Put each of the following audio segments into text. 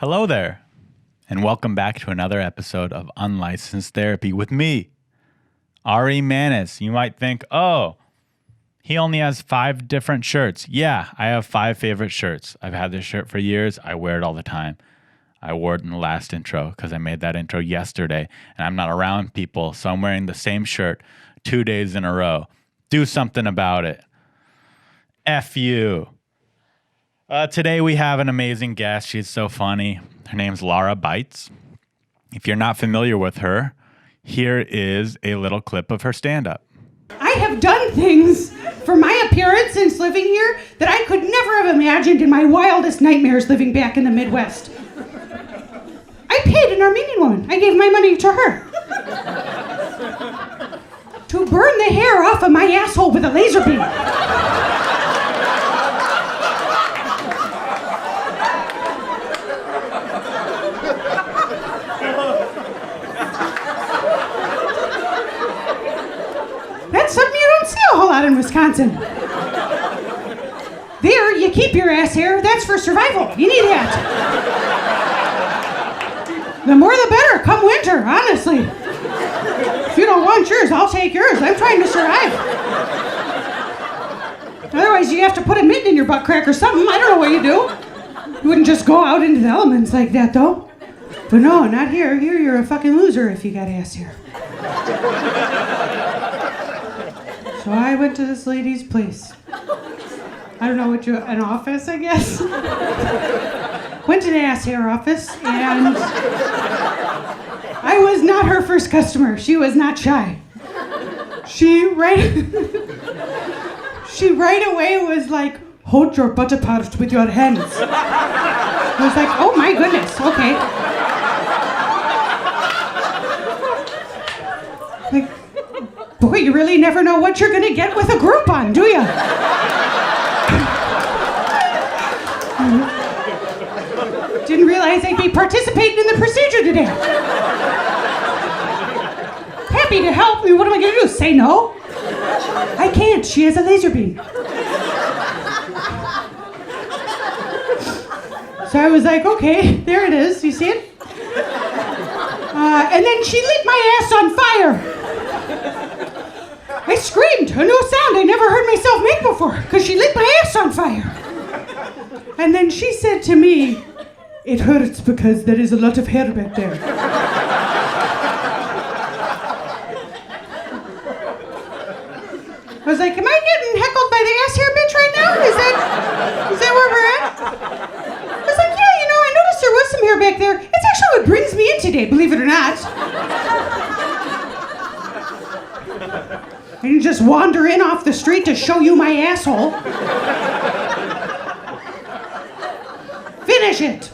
Hello there, and welcome back to another episode of Unlicensed Therapy with me, Ari Mannis. You might think, oh, he only has 5 different shirts. Yeah, I have 5 favorite shirts. I've had this shirt for years. I wear it all the time. I wore it in the last intro because I made that intro yesterday, and I'm not around people, so I'm wearing the same shirt 2 days in a row. Do something about it. F you. Today we have an amazing guest. She's so funny. Her name's Lara Beitz. If you're not familiar with her, here is a little clip of her stand-up. I have done things for my appearance since living here that I could never have imagined in my wildest nightmares living back in the Midwest. I paid an Armenian woman. I gave my money to her. To burn the hair off of my asshole with a laser beam. That's something you don't see a whole lot in Wisconsin. There, you keep your ass hair. That's for survival. You need that. The more the better, come winter, honestly. If you don't want yours, I'll take yours. I'm trying to survive. Otherwise, you have to put a mitten in your butt crack or something. I don't know what you do. You wouldn't just go out into the elements like that, though. But no, not here. Here, you're a fucking loser if you got ass hair. So I went to this lady's place. I don't know an office, I guess. Went to the ass hair office, and I was not her first customer. She was not shy. She right away was like, hold your butter part with your hands. I was like, oh my goodness, okay. Like, boy, you really never know what you're gonna get with a Groupon, do you? Didn't realize I'd be participating in the procedure today. Happy to help me. What am I gonna do? Say no? I can't. She has a laser beam. So I was like, okay, there it is. You see it? And then she lit my ass on fire. I screamed, a new sound I never heard myself make before, because she lit my ass on fire. And then she said to me, it hurts because there is a lot of hair back there. I was like, am I getting heckled by the ass hair bitch right now? Is that where we're at? I was like, yeah, I noticed there was some hair back there. It's actually what brings me in today, believe it or not. I didn't just wander in off the street to show you my asshole. Finish it.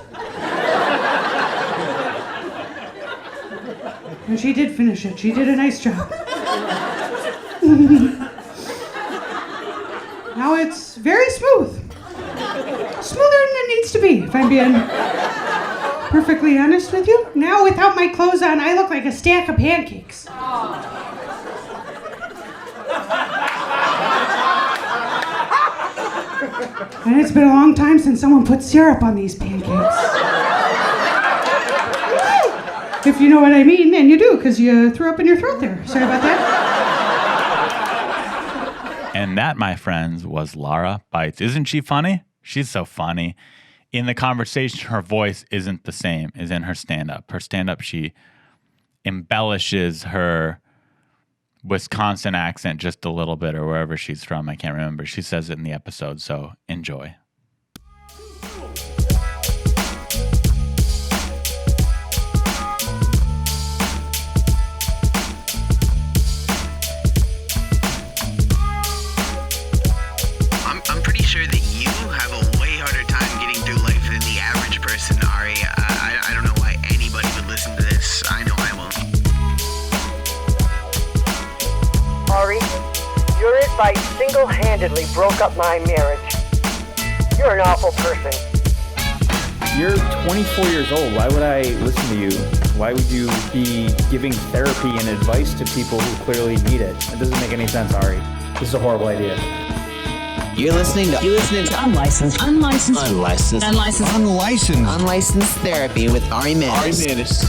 And she did finish it. She did a nice job. Now it's very smooth. Smoother than it needs to be, if I'm being perfectly honest with you. Now, without my clothes on, I look like a stack of pancakes. And it's been a long time since someone put syrup on these pancakes. If you know what I mean, and you do, because you threw up in your throat there. Sorry about that. And that, my friends, was Lara Beitz. Isn't she funny? She's so funny. In the conversation, her voice isn't the same as in her stand-up. Her stand-up, she embellishes her Wisconsin accent just a little bit, or wherever she's from. I can't remember. She says it in the episode, so enjoy. I'm pretty sure that you have a way harder time getting through life than the average person, Ari. I don't know why anybody would listen to this. I know I won't. Ari, your advice single-handedly broke up my marriage. You're an awful person. You're 24 years old. Why would I listen to you? Why would you be giving therapy and advice to people who clearly need it? It doesn't make any sense, Ari. This is a horrible idea. You're listening to Unlicensed Therapy with Ari Mannis.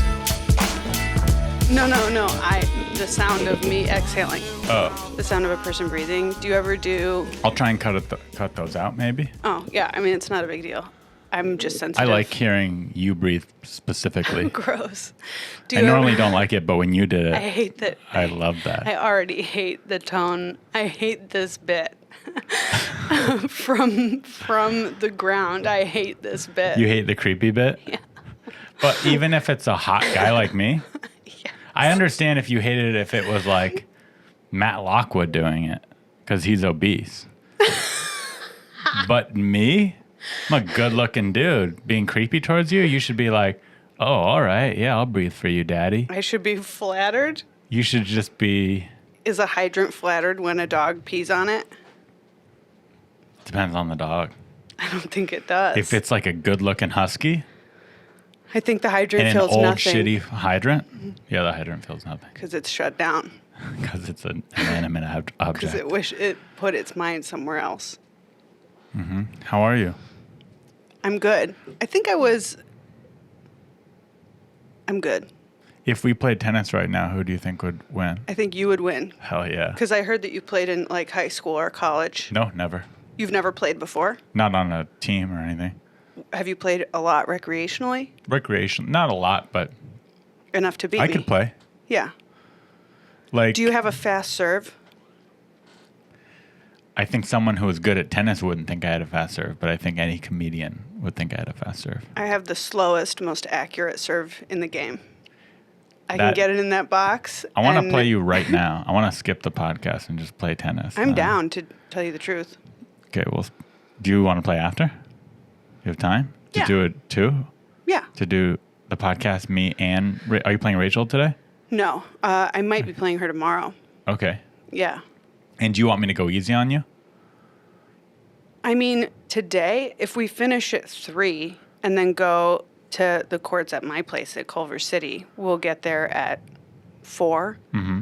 No. The sound of me exhaling. Oh. The sound of a person breathing. Do you ever do? I'll try and cut those out, maybe. Oh, yeah. I mean, it's not a big deal. I'm just sensitive. I like hearing you breathe specifically. Gross. I normally don't like it, but when you did it, I hate that. I love that. I already hate the tone. I hate this bit. From the ground, I hate this bit. You hate the creepy bit? Yeah. But even if it's a hot guy like me, Yes. I understand if you hated it if it was like Matt Lockwood doing it because he's obese. But me, I'm a good-looking dude. Being creepy towards you, you should be like, oh, all right, yeah, I'll breathe for you, daddy. I should be flattered. You should just be... Is a hydrant flattered when a dog pees on it? Depends on the dog. I don't think it does. If it's like a good-looking husky I think the hydrant and an feels old nothing. shitty hydrant, yeah, the hydrant feels nothing Because it's shut down. because it's an inanimate Because object. it wish it put its mind somewhere else. How are you? I'm good. I'm good. If we played tennis right now, who do you think would win? I think you would win. Hell yeah. Because I heard that you played in like high school or college. No, never. You've never played before? Not on a team or anything. Have you played a lot recreationally? Recreation, not a lot, but Enough to beat I me? could play. Yeah. Like, Do you have a fast serve? I think someone who was good at tennis wouldn't think I had a fast serve, but I think any comedian would think I had a fast serve. I have the slowest, most accurate serve in the game. I can That- get it in that box. I want to and play you right now. I want to skip the podcast and just play tennis. I'm down, to tell you the truth. Okay, well, do you want to play after? You have time to Yeah. do it too? Yeah. To do the podcast, me and are you playing Rachel today? No, I might be playing her tomorrow. Okay. Yeah. And do you want me to go easy on you? I mean, today, if we finish at 3 and then go to the courts at my place at Culver City, we'll get there at 4. Mm-hmm.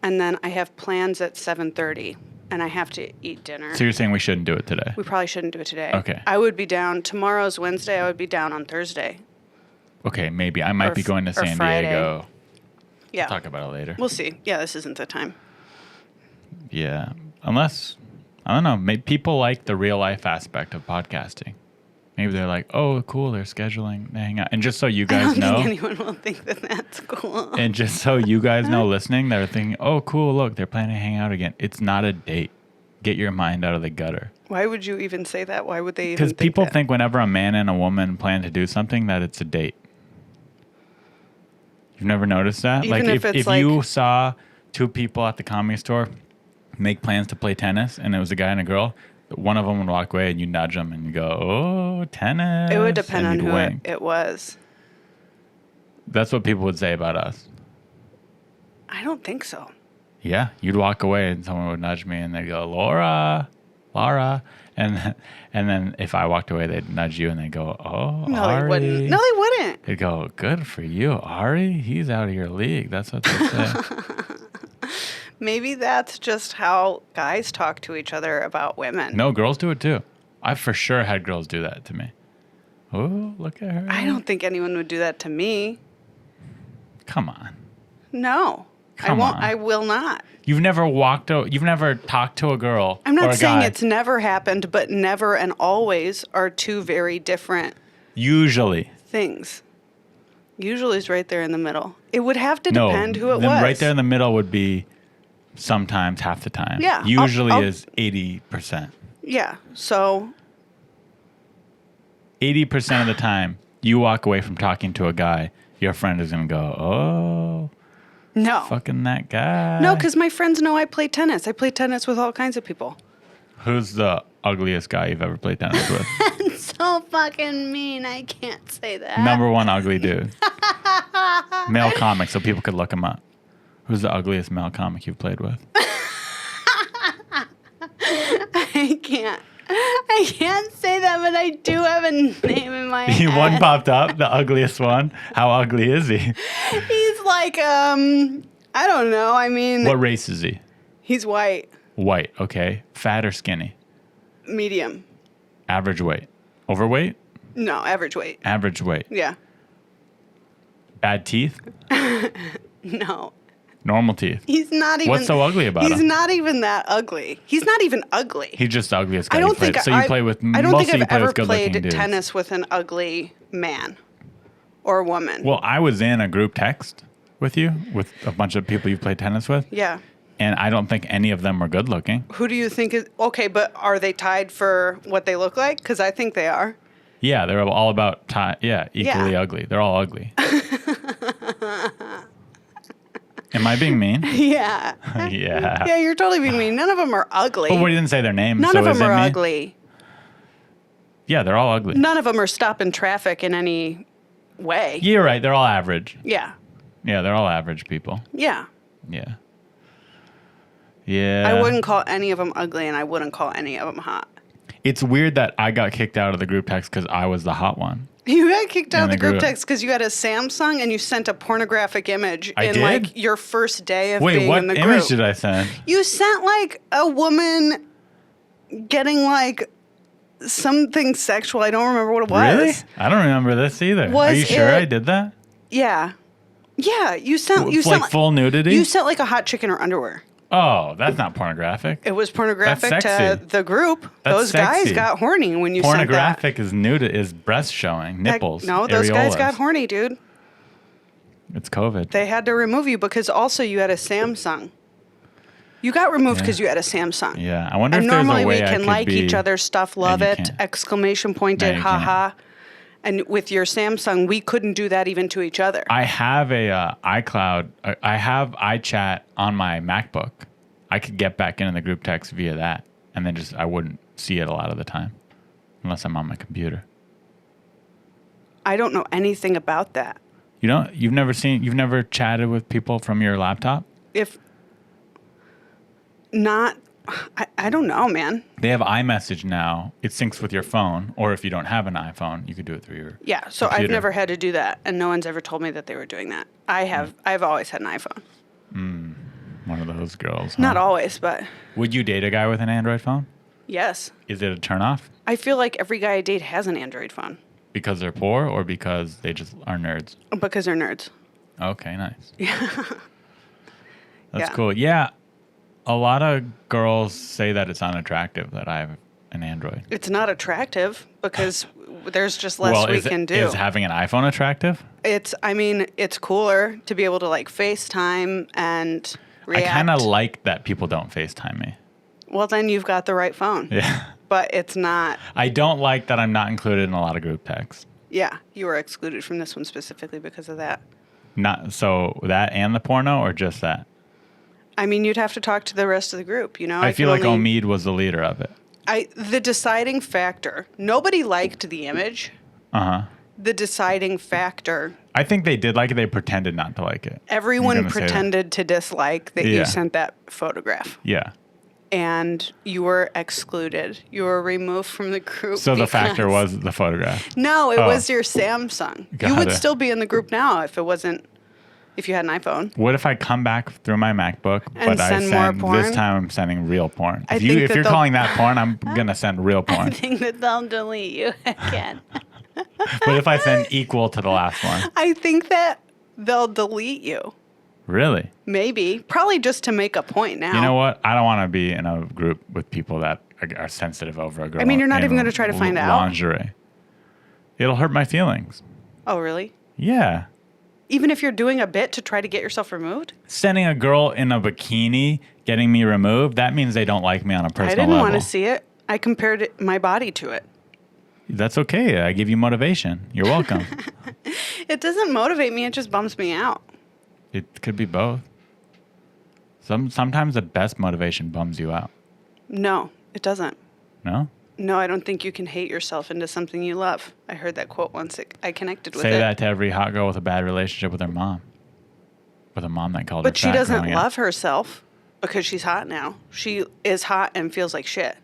And then I have plans at 7:30, and I have to eat dinner. So you're saying we shouldn't do it today? We probably shouldn't do it today. Okay. I would be down. Tomorrow's Wednesday. I would be down on Thursday. Okay, maybe. I might Or be going to or San Friday. Diego. Yeah. Talk about it later. We'll see. Yeah, this isn't the time. Yeah. Unless, I don't know, maybe people like the real life aspect of podcasting. Maybe they're like, oh, cool, they're scheduling to hang out. And just so you I guys don't know, think anyone will think that that's cool. and just so you guys know listening, they're thinking, oh, cool, look, they're planning to hang out again. It's not a date. Get your mind out of the gutter. Why would you even say that? Why would they even Because think people that? think whenever a man and a woman plan to do something that it's a date. You've never noticed that? Even if it's if like- you saw two people at the Comedy Store make plans to play tennis and it was a guy and a girl, one of them would walk away and you nudge them and you go, oh, tennis. It would depend and on you'd who wink. it was. That's what people would say about us. I don't think so. Yeah, you'd walk away and someone would nudge me and they'd go, Lara. And then if I walked away, they'd nudge you and they'd go, oh, No, Ari. they wouldn't. No, they wouldn't. They'd go, good for you, Ari. He's out of your league. That's what they say. Maybe that's just how guys talk to each other about women. No, girls do it too. I've for sure had girls do that to me. Oh, look at her. I don't think anyone would do that to me. Come on. No. Come I won't. on. I will not. You've never you've never talked to a girl I'm or not a saying guy. it's never happened, but never and always are two very different Usually. things. Usually is right there in the middle. It would have to No, depend who it then was. right there in the middle would be sometimes half the time. Yeah, Usually I'll- is 80%. Yeah. So 80% of the time, you walk away from talking to a guy, your friend is going to go, oh, no. fucking that guy. No, because my friends know I play tennis. I play tennis with all kinds of people. Who's the ugliest guy you've ever played tennis with? So fucking mean. I can't say that. Number one ugly dude. Male comic, so people could look him up. Who's the ugliest male comic you've played with? I can't say that, but I do have a name in my head. One popped up, the ugliest one. How ugly is he? He's like, I don't know. I mean, What race is he? he's white. White, okay. Fat or skinny? Medium. Average weight. Overweight? No, average weight. Average weight. Yeah. Bad teeth? No. Normal teeth. He's not even. What's so ugly about He's him? not even that ugly. He's not even ugly. He's just the ugliest guy I don't you played. think So you play with I don't mostly think you I've play ever with good-looking played dudes. tennis with an ugly man or woman. Well, I was in a group text with you with a bunch of people you played tennis with. Yeah. And I don't think any of them were good looking. Who do you think is okay? But are they tied for what they look like? Because I think they are. Yeah, they're all about equally Yeah. ugly. They're all ugly. Am I being mean? Yeah. Yeah. Yeah, you're totally being mean. None of them are ugly. But we didn't say their name. None so of is them it are me? ugly. Yeah, they're all ugly. None of them are stopping traffic in any way. You're right. They're all average. Yeah. Yeah, they're all average people. Yeah. Yeah. Yeah. I wouldn't call any of them ugly, and I wouldn't call any of them hot. It's weird that I got kicked out of the group text because I was the hot one. You got kicked out of In the the group group. text because you had a Samsung and you sent a pornographic image I in did? like your first day of Wait, being what in the group. image did I send? You sent like a woman getting like something sexual. I don't remember what it was. Really? I don't remember this either. Are Was you sure it- I did that? Yeah. Yeah, you sent Like full nudity? You sent like a hot chicken or underwear. Oh, that's not pornographic. It was pornographic That's to sexy. the group. That's Those guys sexy. got horny when you sent that. Pornographic is nude is breast showing, nipples. No, those guys areolas. got horny, dude. It's COVID. They had to remove you because also you had a Samsung. You got removed because you had a Samsung. Yeah, I wonder And if there's normally a way we I can could like be, each other's stuff, love you it, can't. exclamation pointed, you haha. And with your Samsung, we couldn't do that even to each other. I have a iCloud. I have iChat on my MacBook. I could get back into the group text via that, and then I wouldn't see it a lot of the time, unless I'm on my computer. I don't know anything about that. You've never chatted with people from your laptop? If not, I don't know, man. They have iMessage now. It syncs with your phone, or if you don't have an iPhone, you could do it through your Yeah, so I've computer. never had to do that, and no one's ever told me that they were doing that. I've always had an iPhone. One of those girls. Huh? Not always, but Would you date a guy with an Android phone? yes. Is it a turnoff? I feel like every guy I date has an Android phone Because they're poor, or because they just are nerds? because they're nerds. Okay, nice. That's Yeah. cool. Yeah, a lot of girls say that it's unattractive that I have an Android. It's not attractive because there's just less we can do. Is having an iPhone attractive? It's cooler to be able to like FaceTime and react. I kind of like that people don't FaceTime me. Well, then you've got the right phone. Yeah. But it's not. I don't like that I'm not included in a lot of group texts. Yeah, you were excluded from this one specifically because of that. Not so that and the porno, or just that? I mean, you'd have to talk to the rest of the group, you know? I feel can like only- Omid was the leader of it. The deciding factor, nobody liked the image. Uh-huh. The deciding factor, I think they did like it. They pretended not to like it. everyone I'm gonna say that. pretended to dislike that Yeah. you sent that photograph. Yeah. And you were excluded. You were removed from the group. So the factor because- was the photograph. No, it Oh. was your Samsung. You Got would it. still be in the group now if you had an iPhone. What if I come back through my MacBook, And but I send more send porn? this time I'm sending real porn? I If think you're that they'll- calling that porn, I'm gonna send real I porn. think that they'll delete you again. But if I send equal to the last one, I think that they'll delete you. really? Maybe. Probably just to make a point now. You know what? I don't want to be in a group with people that are sensitive over a girl. I mean, you're not in even gonna try to find out? lingerie. It'll hurt my feelings. Oh, really? Yeah. Even if you're doing a bit to try to get yourself removed? Sending a girl in a bikini getting me removed, that means they don't like me on a personal I didn't level. want to see it. I compared my body to it. That's okay. I give you motivation. You're welcome. It doesn't motivate me, it just bums me out. It could be both. Sometimes the best motivation bums you out. No, it doesn't. No? No, I don't think you can hate yourself into something you love. I heard that quote once. I connected with Say it. that to every hot girl with a bad relationship with her mom. With a mom that called her But she fat doesn't growing up. love herself because she's hot now. She is hot and feels like shit.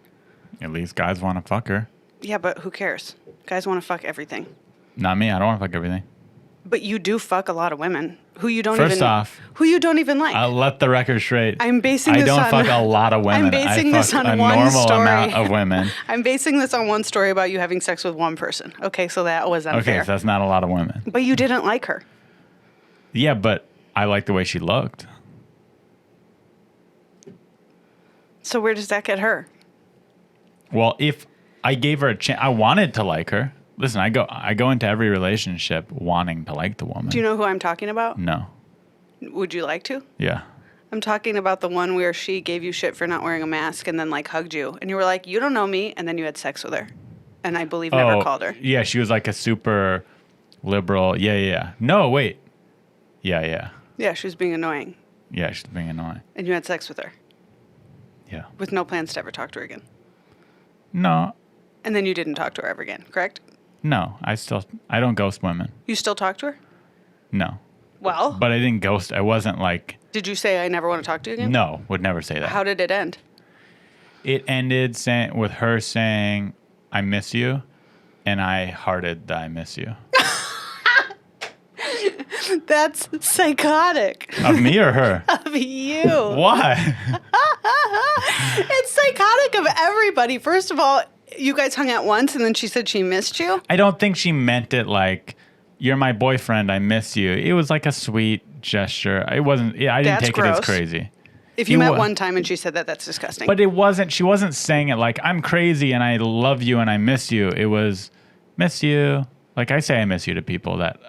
At least guys want to fuck her. Yeah, but who cares? Guys want to fuck everything. Not me. I don't want to fuck everything. But you do fuck a lot of women. who you don't First even off, who you don't even like. I'll let the record straight. I'm basing I this don't on fuck a lot of women. I'm basing I this fuck on a one normal story. amount of women. I'm basing this on one story about you having sex with one person. Okay, so that was unfair. Okay, so that's not a lot of women. But you didn't like her. Yeah, but I like the way she looked. So where does that get her? Well, if I gave her a chance, I wanted to like her. Listen, I go into every relationship wanting to like the woman. Do you know who I'm talking about? No. Would you like to? Yeah. I'm talking about the one where she gave you shit for not wearing a mask and then like hugged you. And you were like, you don't know me. And then you had sex with her. And I believe never called her. Yeah, she was like a super liberal. Yeah. No, wait. Yeah. Yeah, she was being annoying. Yeah, she's being annoying. And you had sex with her. Yeah. With no plans to ever talk to her again. No. And then you didn't talk to her ever again, correct? No, I don't ghost women. You still talk to her? No. Well, But I didn't ghost. I wasn't like, did you say I never want to talk to you again? no, would never say that. How did it end? It ended with her saying, I miss you. And I hearted the I miss you. That's psychotic. Of me or her? Of you. Why? It's psychotic of everybody. First of all, you guys hung out once and then she said she missed you. I don't think she meant it like, you're my boyfriend, I miss you. It was like a sweet gesture. It wasn't, I didn't That's take it as gross. crazy. If you met one time and she said that, that's disgusting. But she wasn't saying it like, I'm crazy and I love you and I miss you. It was, miss you. Like I say I miss you to people that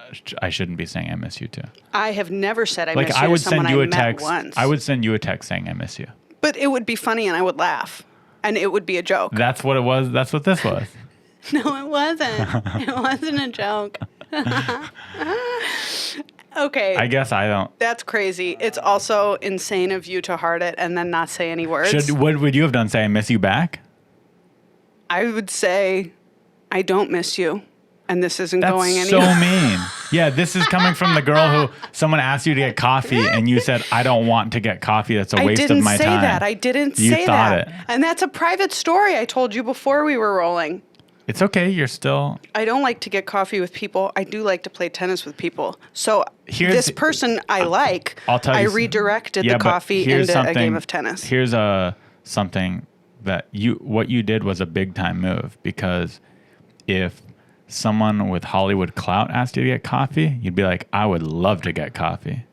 I shouldn't be saying I miss you to. I have never said I Like miss you I would to someone send you I a met text. once. I would send you a text saying I miss you. But it would be funny and I would laugh. And it would be a joke. That's what it was. That's what this was. No, it wasn't. It wasn't a joke. Okay. I guess I don't. That's crazy. It's also insane of you to heart it and then not say any words. What would you have done? Say I miss you back? I would say, I don't miss you. And this isn't That's going so anywhere. mean. Yeah, this is coming from the girl who someone asked you to get coffee and you said, I don't want to get coffee. That's a waste of my time. I didn't You say thought that. it. And that's a private story I told you before we were rolling. It's okay. You're still. I don't like to get coffee with people. I do like to play tennis with people. So Here's- this person I like, I'll tell I you. redirected the but coffee here's into a something- game of tennis. Here's something that what you did was a big time move, because if someone with Hollywood clout asked you to get coffee, you'd be like, I would love to get coffee.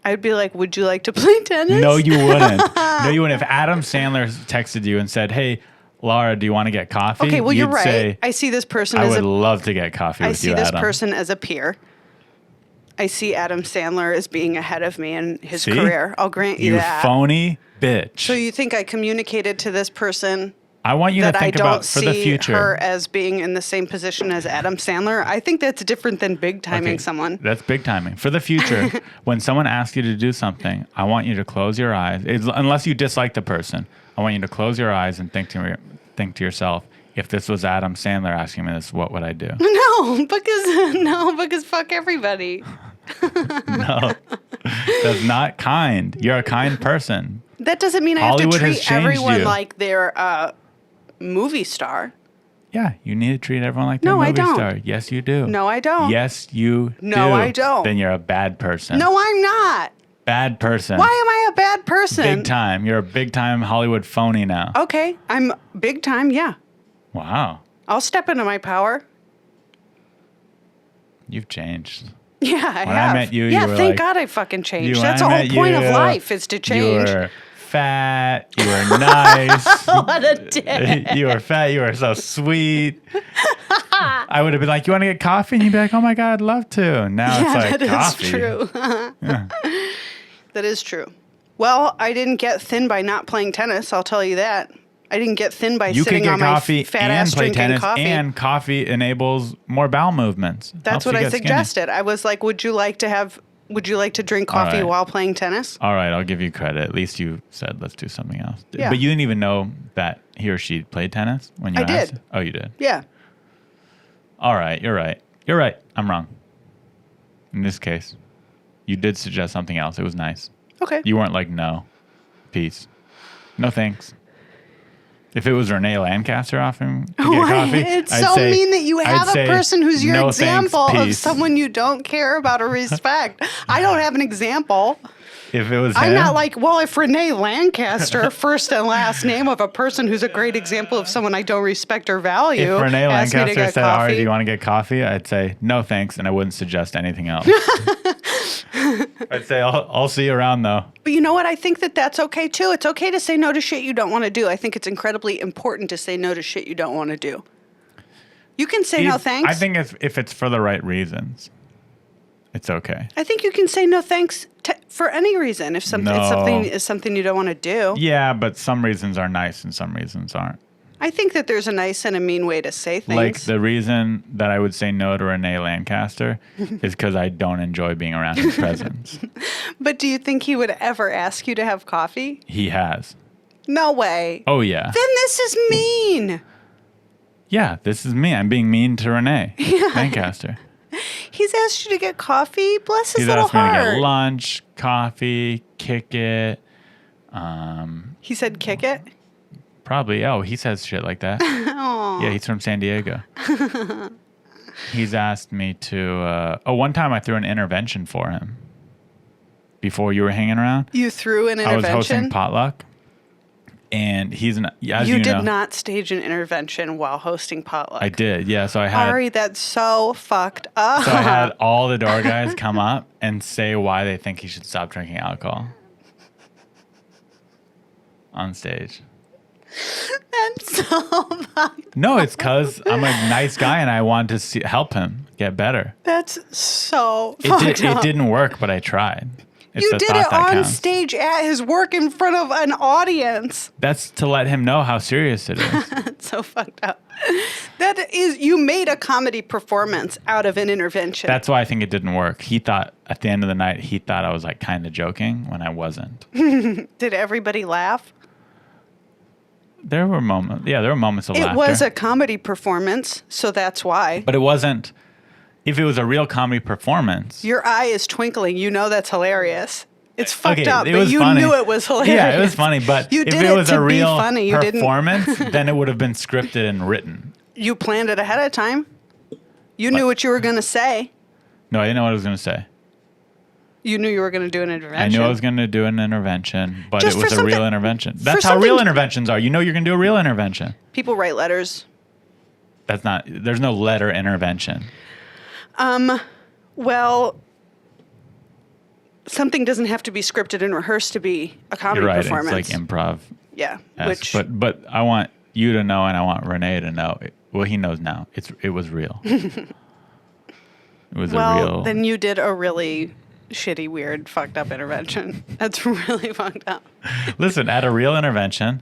I'd be like, would you like to play tennis? No, you wouldn't. No, you wouldn't. If Adam Sandler texted you and said, hey, Laura, do you want to get coffee? Okay, well, you're You'd right. say, I see this person I as would a love to get coffee I with see you, this Adam. person as a peer. I see Adam Sandler as being ahead of me in his See? career. I'll grant you, You that. phony bitch. So you think I communicated to this person I want you to that I think don't about for the see future. her as being in the same position as Adam Sandler? I think that's different than big timing Okay, someone. That's big timing. For the future, when someone asks you to do something, I want you to close your eyes. Unless you dislike the person, I want you to close your eyes and think to yourself, if this was Adam Sandler asking me this, what would I do? Because fuck everybody. No, that's not kind. You're a kind person. That doesn't mean I Hollywood have to has treat changed everyone you. like they're a movie star. Yeah, you need to treat everyone like No, they're a I movie don't. star. Yes, you do. No, I don't. Yes, you do. No, I don't. Then you're a bad person. No, I'm not. Bad person. Why am I a bad person? Big time. You're a big time Hollywood phony now. Okay, I'm big time, yeah. Wow. I'll step into my power. You've changed. Yeah, I When have. I met you, yeah, you were thank like- God I fucking changed. When That's I the whole met point of you, life is to change. You were fat. You were nice. What a dick. You were fat. You were so sweet. I would have been like, you want to get coffee? And you'd be like, oh my God, I'd love to. Now it's like, that coffee. is true. That is true. Well, I didn't get thin by not playing tennis, I'll tell you that. I didn't get thin by You can sitting get on coffee my fat and ass play drinking tennis, coffee. and coffee enables more bowel movements. That's Helps what you I get skinny. suggested. I was like, would you like to drink coffee right. while playing tennis? All right, I'll give you credit. At least you said, let's do something else. Yeah. But you didn't even know that he or she played tennis when you I asked? did. Oh, you did? Yeah. All right, you're right. You're right. I'm wrong. In this case, you did suggest something else. It was nice. Okay. You weren't like, no, peace. No thanks. If it was Renee Lancaster offering to get Why? coffee, It's I'd so say- mean that you I'd have a say, person who's your "No thanks, example of peace." someone you don't care about or respect. I don't have an example. If it was I'm him, not like, well, if Renee Lancaster, first and last name of a person who's a great example of someone I don't respect or value, if Renee asked me to Lancaster get said, Ari, coffee. do you want to get coffee? I'd say, no, thanks. And I wouldn't suggest anything else. I'd say, I'll see you around, though. But you know what? I think that that's okay, too. It's okay to say no to shit you don't want to do. I think it's incredibly important to say no to shit you don't want to do. You can say no thanks. I think if it's for the right reasons, it's okay. I think you can say no thanks for any reason if something, No. something is something you don't want to do. Yeah, but some reasons are nice and some reasons aren't. I think that there's a nice and a mean way to say things. Like the reason that I would say no to Renee Lancaster is because I don't enjoy being around his presence. But do you think he would ever ask you to have coffee? He has. No way. Oh, yeah. Then this is mean. Yeah, this is me. I'm being mean to Renee Lancaster. He's asked you to get coffee. Bless his He's little asked me to heart. get lunch, coffee, kick it. He said kick it. Probably. Oh, he says shit like that. Aw. Yeah, he's from San Diego. He's asked me to. One time I threw an intervention for him. Before you were hanging around, You threw an I was intervention. hosting potluck, and he's an. As You you did know, not stage an intervention while hosting potluck. I did. Yeah, so I had. Ari, that's so fucked up. So I had all the door guys come up and say why they think he should stop drinking alcohol on stage. That's so fucked. No, it's because I'm a nice guy and I wanted to help him get better. That's so fucked It up. didn't work, but I tried. It's You the did thought it that on counts. stage at his work in front of an audience. That's to let him know how serious it is. That's so fucked up. That is, you made a comedy performance out of an intervention. That's why I think it didn't work. He thought at the end of the night, he thought I was like kind of joking when I wasn't. Did everybody laugh? There were moments. Yeah, there were moments of laughter. It was a comedy performance, so that's why. But it wasn't. If it was a real comedy performance. Your eye is twinkling. You know that's hilarious. It's fucked Okay, up, it but was you funny. knew it was hilarious. Yeah, it was funny. But You if did it was to a be real funny. You didn't. performance, then it would have been scripted and written. You planned it ahead of time. You knew what you were going to say. No, I didn't know what I was going to say. You knew you were going to do an intervention. I knew I was going to do an intervention, but Just it was for a real something- intervention. for That's how real something- interventions are. You know you're going to do a real intervention. People write letters. That's not, there's no letter intervention. Well, something doesn't have to be scripted and rehearsed to be a comedy You're right. performance. It's like improv. Yeah, Which, but I want you to know and I want Renee to know. Well, he knows now. It was real. It was a well, real. then you did a really shitty, weird, fucked up intervention. That's really fucked up. Listen, at a real intervention,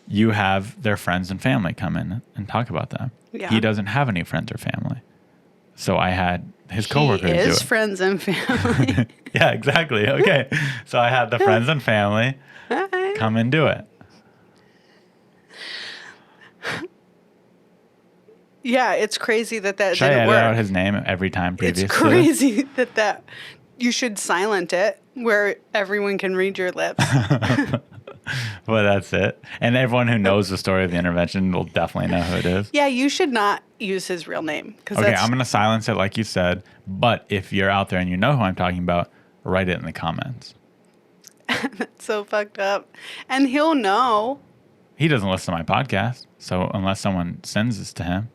you have their friends and family come in and talk about them. Yeah. He doesn't have any friends or family. So I had his coworkers He do is it. friends and family. Yeah, exactly. Okay. So I had the friends and family come and do it. Yeah, it's crazy that Should I didn't edit work. out his name every time previous It's to this? crazy that you should silent it where everyone can read your lips. Well, that's it. And everyone who knows the story of the intervention will definitely know who it is. Yeah, you should not use his real name because Okay, that's I'm going to silence it like you said. But if you're out there and you know who I'm talking about, write it in the comments. so fucked up. And he'll know. He doesn't listen to my podcast. So unless someone sends this to him,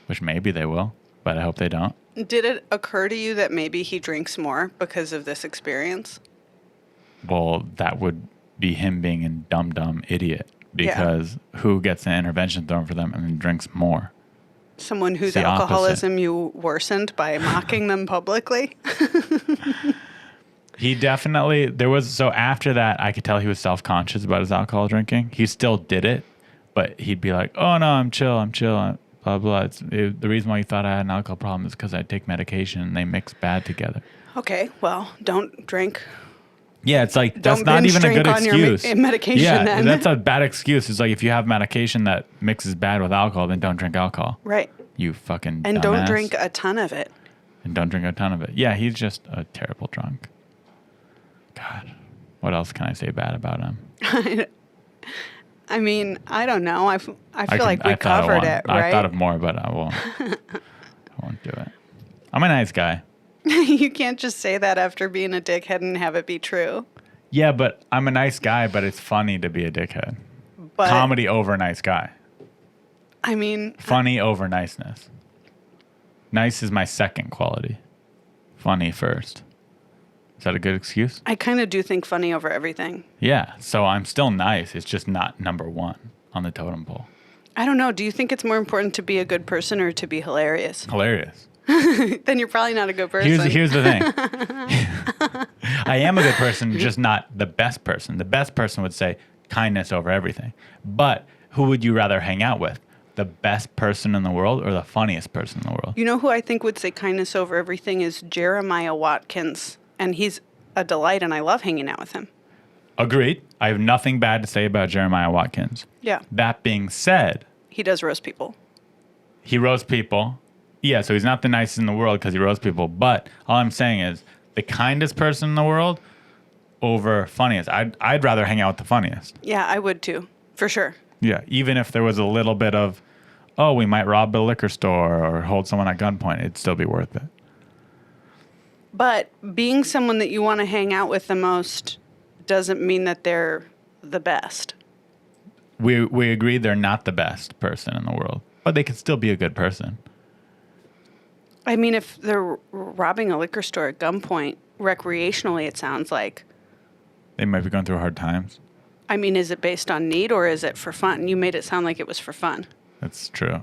which maybe they will, but I hope they don't. Did it occur to you that maybe he drinks more because of this experience? Well, that would be him being a dumb idiot because who gets an intervention thrown for them and then drinks more? Someone whose the opposite. alcoholism you worsened by mocking them publicly? He definitely, so after that, I could tell he was self-conscious about his alcohol drinking. He still did it, but he'd be like, oh no, I'm chill, blah, blah. The reason why you thought I had an alcohol problem is because I take medication and they mix bad together. Okay, well, don't drink. Yeah, it's like, that's Don't not binge even a drink good on your excuse. medication yeah, then. that's a bad excuse. It's like, if you have medication that mixes bad with alcohol, then don't drink alcohol. Right. You fucking And dumbass. don't drink a ton of it. And don't drink a ton of it. Yeah, he's just a terrible drunk. God, what else can I say bad about him? I mean, I don't know. I feel like we I thought of covered one. it, right? I thought of more, but I won't. I won't do it. I'm a nice guy. You can't just say that after being a dickhead and have it be true. Yeah, but I'm a nice guy, but it's funny to be a dickhead. But Comedy over nice guy. I mean, Funny over niceness. Nice is my second quality. Funny first. Is that a good excuse? I kind of do think funny over everything. Yeah, so I'm still nice. It's just not number one on the totem pole. I don't know. Do you think it's more important to be a good person or to be hilarious? Hilarious. Then you're probably not a good person. Here's the thing. I am a good person, just not the best person. The best person would say kindness over everything. But who would you rather hang out with? The best person in the world or the funniest person in the world? You know who I think would say kindness over everything is Jeremiah Watkins. And he's a delight, and I love hanging out with him. Agreed. I have nothing bad to say about Jeremiah Watkins. Yeah. That being said, He does roast people. he roasts people. Yeah, so he's not the nicest in the world because he roasts people. But all I'm saying is the kindest person in the world over funniest. I'd rather hang out with the funniest. Yeah, I would too, for sure. Yeah, even if there was a little bit of, oh, we might rob a liquor store or hold someone at gunpoint, it'd still be worth it. But being someone that you want to hang out with the most doesn't mean that they're the best. We agree they're not the best person in the world, but they could still be a good person. I mean, if they're robbing a liquor store at gunpoint, recreationally, it sounds like. They might be going through hard times. I mean, is it based on need or is it for fun? You made it sound like it was for fun. That's true.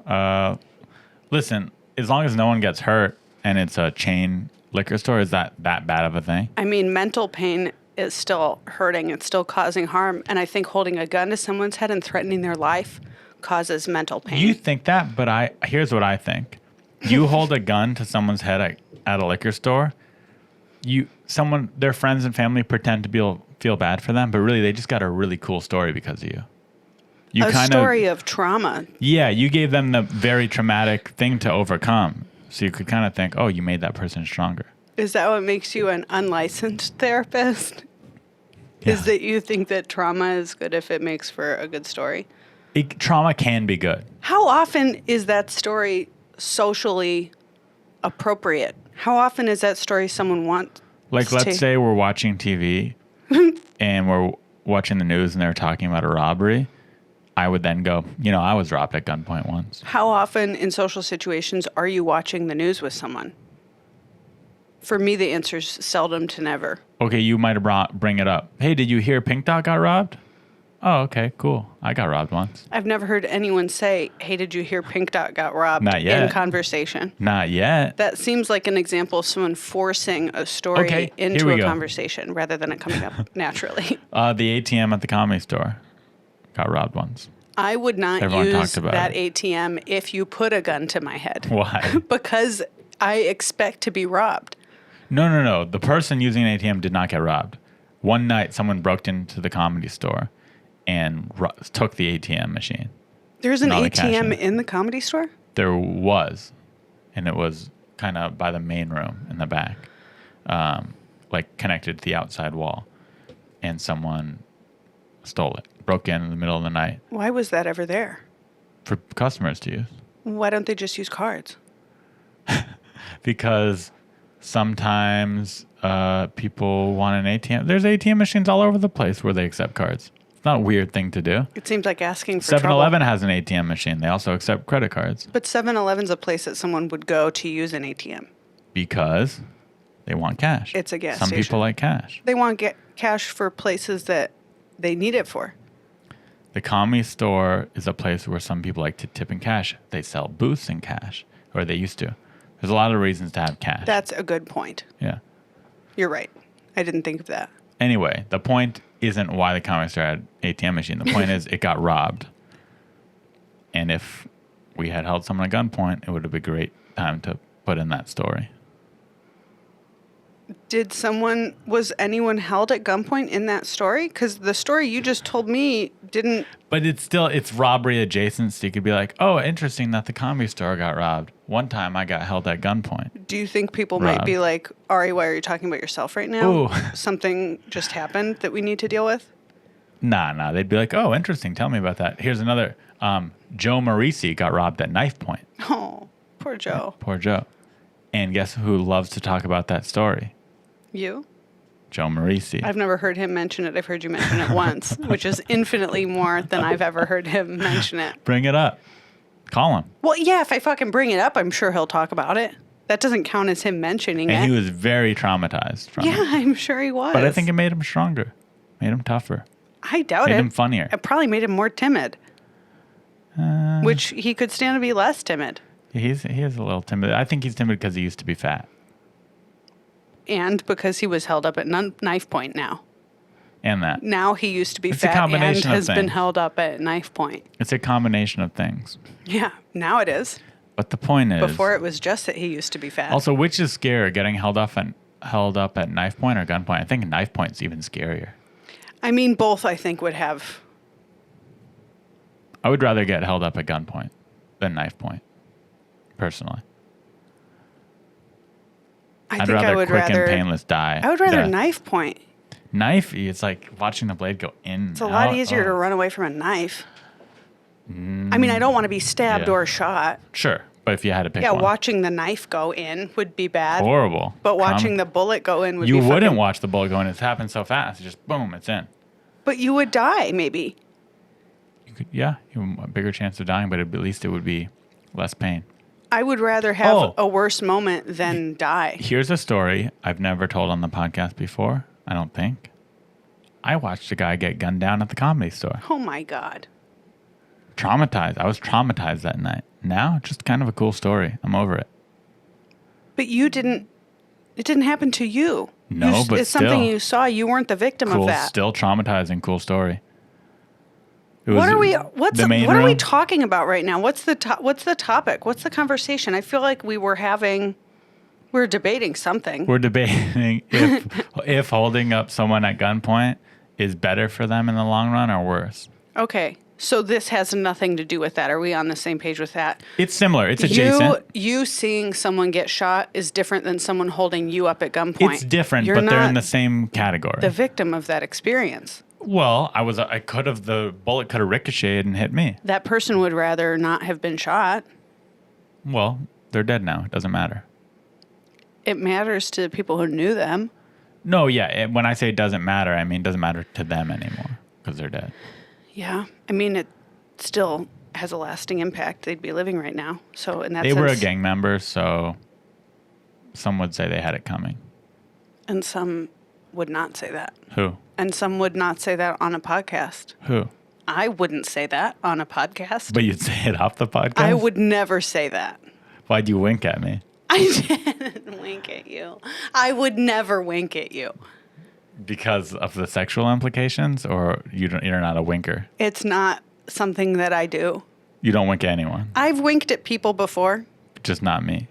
Listen, as long as no one gets hurt and it's a chain liquor store, is that bad of a thing? I mean, mental pain is still hurting. It's still causing harm. And I think holding a gun to someone's head and threatening their life causes mental pain. You think that, but here's what I think. You hold a gun to someone's head at a liquor store, their friends and family pretend to feel bad for them, but really they just got a really cool story because of you. A story of trauma. Yeah, you gave them the very traumatic thing to overcome. So you could kind of think, oh, you made that person stronger. Is that what makes you an unlicensed therapist? Yeah. Is that you think that trauma is good if it makes for a good story? Trauma can be good. How often is that story socially appropriate? How often is that story someone wants Like, to let's say we're watching TV and we're watching the news and they're talking about a robbery. I would then go, I was robbed at gunpoint once. How often in social situations are you watching the news with someone? For me, the answer is seldom to never. Okay, you might bring it up. Hey, did you hear Pink Dot got robbed? Oh, okay, cool. I got robbed once. I've never heard anyone say, hey, did you hear Pink Dot got robbed? Not yet. In conversation. Not yet. That seems like an example of someone forcing a story into a conversation rather than it coming up naturally. The ATM at the Comedy Store got robbed once. I would not Everyone use talked about that it. ATM if you put a gun to my head. Why? Because I expect to be robbed. No. The person using an ATM did not get robbed. One night, someone broke into the Comedy Store and took the ATM machine. There's an all the cash ATM in the Comedy Store? There was, and it was kind of by the main room in the back, like connected to the outside wall. And someone stole it, broke in the middle of the night Why was that ever there? for customers to use. Why don't they just use cards? Because sometimes people want an ATM. There's ATM machines all over the place where they accept cards. It's not a weird thing to do. It seems like asking for trouble. 7-Eleven has an ATM machine. They also accept credit cards But 7-Eleven's a place that someone would go to use an ATM. because they want cash. It's a gas Some station. people like cash. They want cash for places that they need it for. The Comedy Store is a place where some people like to tip in cash. They sell booths in cash, or they used to. There's a lot of reasons to have cash. That's a good point. Yeah. You're right. I didn't think of that. Anyway, the point isn't why the Comedy Store had ATM machine. The point is it got robbed. And if we had held someone at gunpoint, it would have been a great time to put in that story. Was anyone held at gunpoint in that story? Because the story you just told me didn't. But it's robbery adjacent, so you could be like, oh, interesting that the Comedy Store got robbed. One time I got held at gunpoint. Do you think people might be like, Ari, why are you talking about yourself right now? Ooh. Something just happened that we need to deal with? Nah. They'd be like, oh, interesting. Tell me about that. Here's another. Joe Marisi got robbed at knife point. Oh, poor Joe. Poor Joe. And guess who loves to talk about that story? You? Joe Marisi. I've never heard him mention it. I've heard you mention it once, which is infinitely more than I've ever heard him mention it. Bring it up. Call him. Well, yeah, if I fucking bring it up, I'm sure he'll talk about it. That doesn't count as him mentioning And it. he was very traumatized from Yeah, it. I'm sure he was. But I think it made him stronger. Made him tougher. I doubt Made it. him funnier. It probably made him more timid. Which he could stand to be less timid. He is a little timid. I think he's timid because he used to be fat. And because he was held up at knife point now. And that. Now he used to be It's a fat and combination of has been things. held up at knife point. It's a combination of things. Yeah, now it is. But the point is, Before it was just that he used to be fat. also, which is scarier, getting held up at knife point or gunpoint? I think knife point's even scarier. I mean, both I think would have. I would rather get held up at gunpoint than knife point, personally. I'd rather I would quick rather and painless die. I would rather death. knife point. Knife, it's like watching the blade go in. It's a lot easier to run away from a knife. I mean, I don't want to be stabbed yeah. or shot. Sure, but if you had to pick Yeah, one. watching the knife go in would be bad. Horrible. But watching the bullet go in would You be wouldn't fucking... watch the bullet go in. It's happened so fast. It's just boom, it's in. But you would die, maybe. You could, yeah, you have a bigger chance of dying, but at least it would be less pain. I would rather have Oh. a worse moment than die. Here's a story I've never told on the podcast before, I don't think. I watched a guy get gunned down at the Comedy Store. Oh my God. Traumatized. I was traumatized that night. Now, just kind of a cool story. I'm over it. But you didn't... It didn't happen to you. No, but it's something still. you saw. You weren't the victim Cool, of that. still traumatizing, cool story. It What was are we? the main What are we room. talking about right now? What's the topic? What's the conversation? I feel like we were debating something. We're debating if holding up someone at gunpoint is better for them in the long run or worse. Okay, so this has nothing to do with that. Are we on the same page with that? It's similar. It's adjacent. You seeing someone get shot is different than someone holding you up at gunpoint. It's different, You're but they're in not the same category. the victim of that experience. Well, the bullet could have ricocheted and hit me. That person would rather not have been shot. Well, they're dead now. It doesn't matter. It matters to the people who knew them. No, yeah. When I say it doesn't matter, I mean it doesn't matter to them anymore because they're dead. Yeah, I mean it still has a lasting impact. They'd be living right now. So in that They sense, were a gang member, so some would say they had it coming. and some would not say that. Who? And some would not say that on a podcast. Who? I wouldn't say that on a podcast. But you'd say it off the podcast? I would never say that. Why'd you wink at me? I didn't wink at you. I would never wink at you. Because of the sexual implications, or you're not a winker? It's not something that I do. You don't wink at anyone, I've winked at people before. just not me.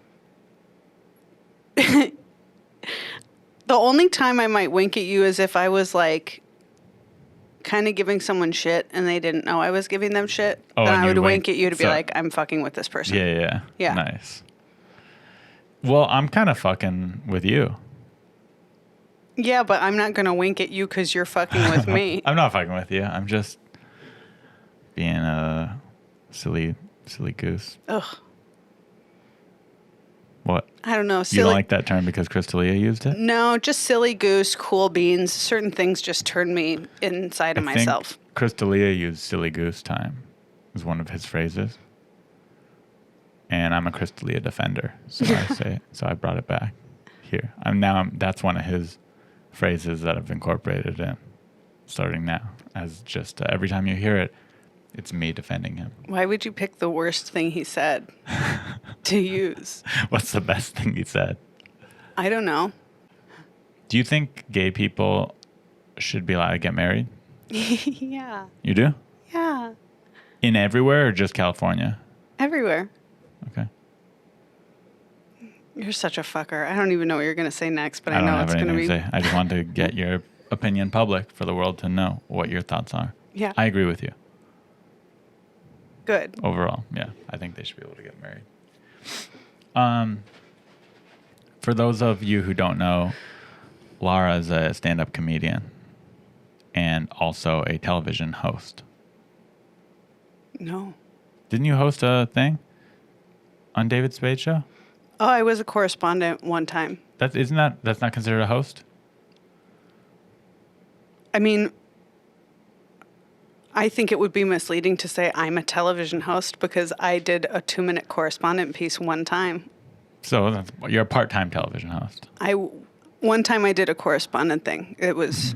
The only time I might wink at you is if I was like kind of giving someone shit and they didn't know I was giving them shit. Oh, then and I would you'd wink wink. at you to be So- like, I'm fucking with this person. Yeah. Yeah. Nice. Well, I'm kind of fucking with you. Yeah, but I'm not going to wink at you because you're fucking with me. I'm not fucking with you. I'm just being a silly goose. Ugh. What? I don't know. You Silly. don't like that term because Crystalia used it? No, just silly goose, cool beans. Certain things just turn me inside of myself. think Crystalia used silly goose time as one of his phrases. And I'm a Crystalia defender, so I say it. So I brought it back here. That's one of his phrases that I've incorporated in, starting now, as just every time you hear it, it's me defending him. Why would you pick the worst thing he said to use? What's the best thing he said? I don't know. Do you think gay people should be allowed to get married? Yeah. You do? Yeah. In everywhere or just California? Everywhere. Okay. You're such a fucker. I don't even know what you're going to say next, but I don't know have it's going to anything be. to say. I just wanted to get your opinion public for the world to know what your thoughts are. Yeah. I agree with you. Good. Overall, yeah. I think they should be able to get married. For those of you who don't know, Lara is a stand-up comedian. and also a television host. No. Didn't you host a thing on David Spade's show? Oh, I was a correspondent one time. That's not considered a host? I mean, I think it would be misleading to say I'm a television host because I did a 2-minute correspondent piece one time. So you're a part-time television host. One time I did a correspondent thing. It was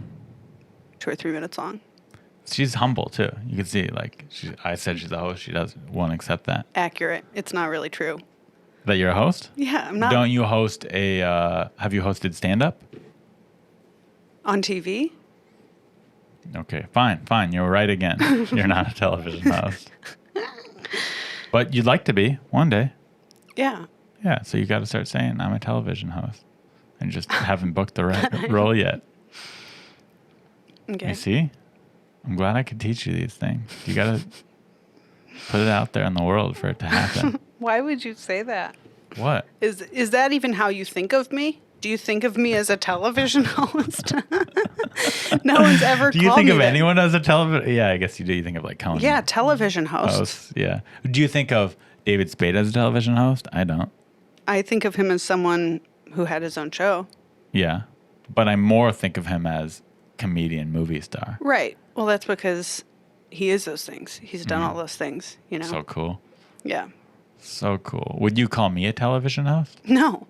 2 or 3 minutes long. She's humble too. You can see, like, I said she's a host. She won't accept that. Accurate. It's not really true. That you're a host? Yeah, I'm not. Don't you host have you hosted stand-up? On TV? Okay, fine. You're right again. You're not a television host. But you'd like to be one day. Yeah. Yeah, so you got to start saying, I'm a television host. And just haven't booked the right role yet. Okay. You see? I'm glad I could teach you these things. You got to put it out there in the world for it to happen. Why would you say that? What? Is that even how you think of me? Do you think of me as a television host? No one's ever called me. Do you think of that. anyone as a television? Yeah, I guess you do. You think of like Conan. Yeah, television hosts. Hosts. Yeah. Do you think of David Spade as a television host? I don't. I think of him as someone who had his own show. Yeah. But I more think of him as comedian, movie star. Right. Well, that's because he is those things. He's done all those things, you know? So cool. Yeah. So cool. Would you call me a television host? No.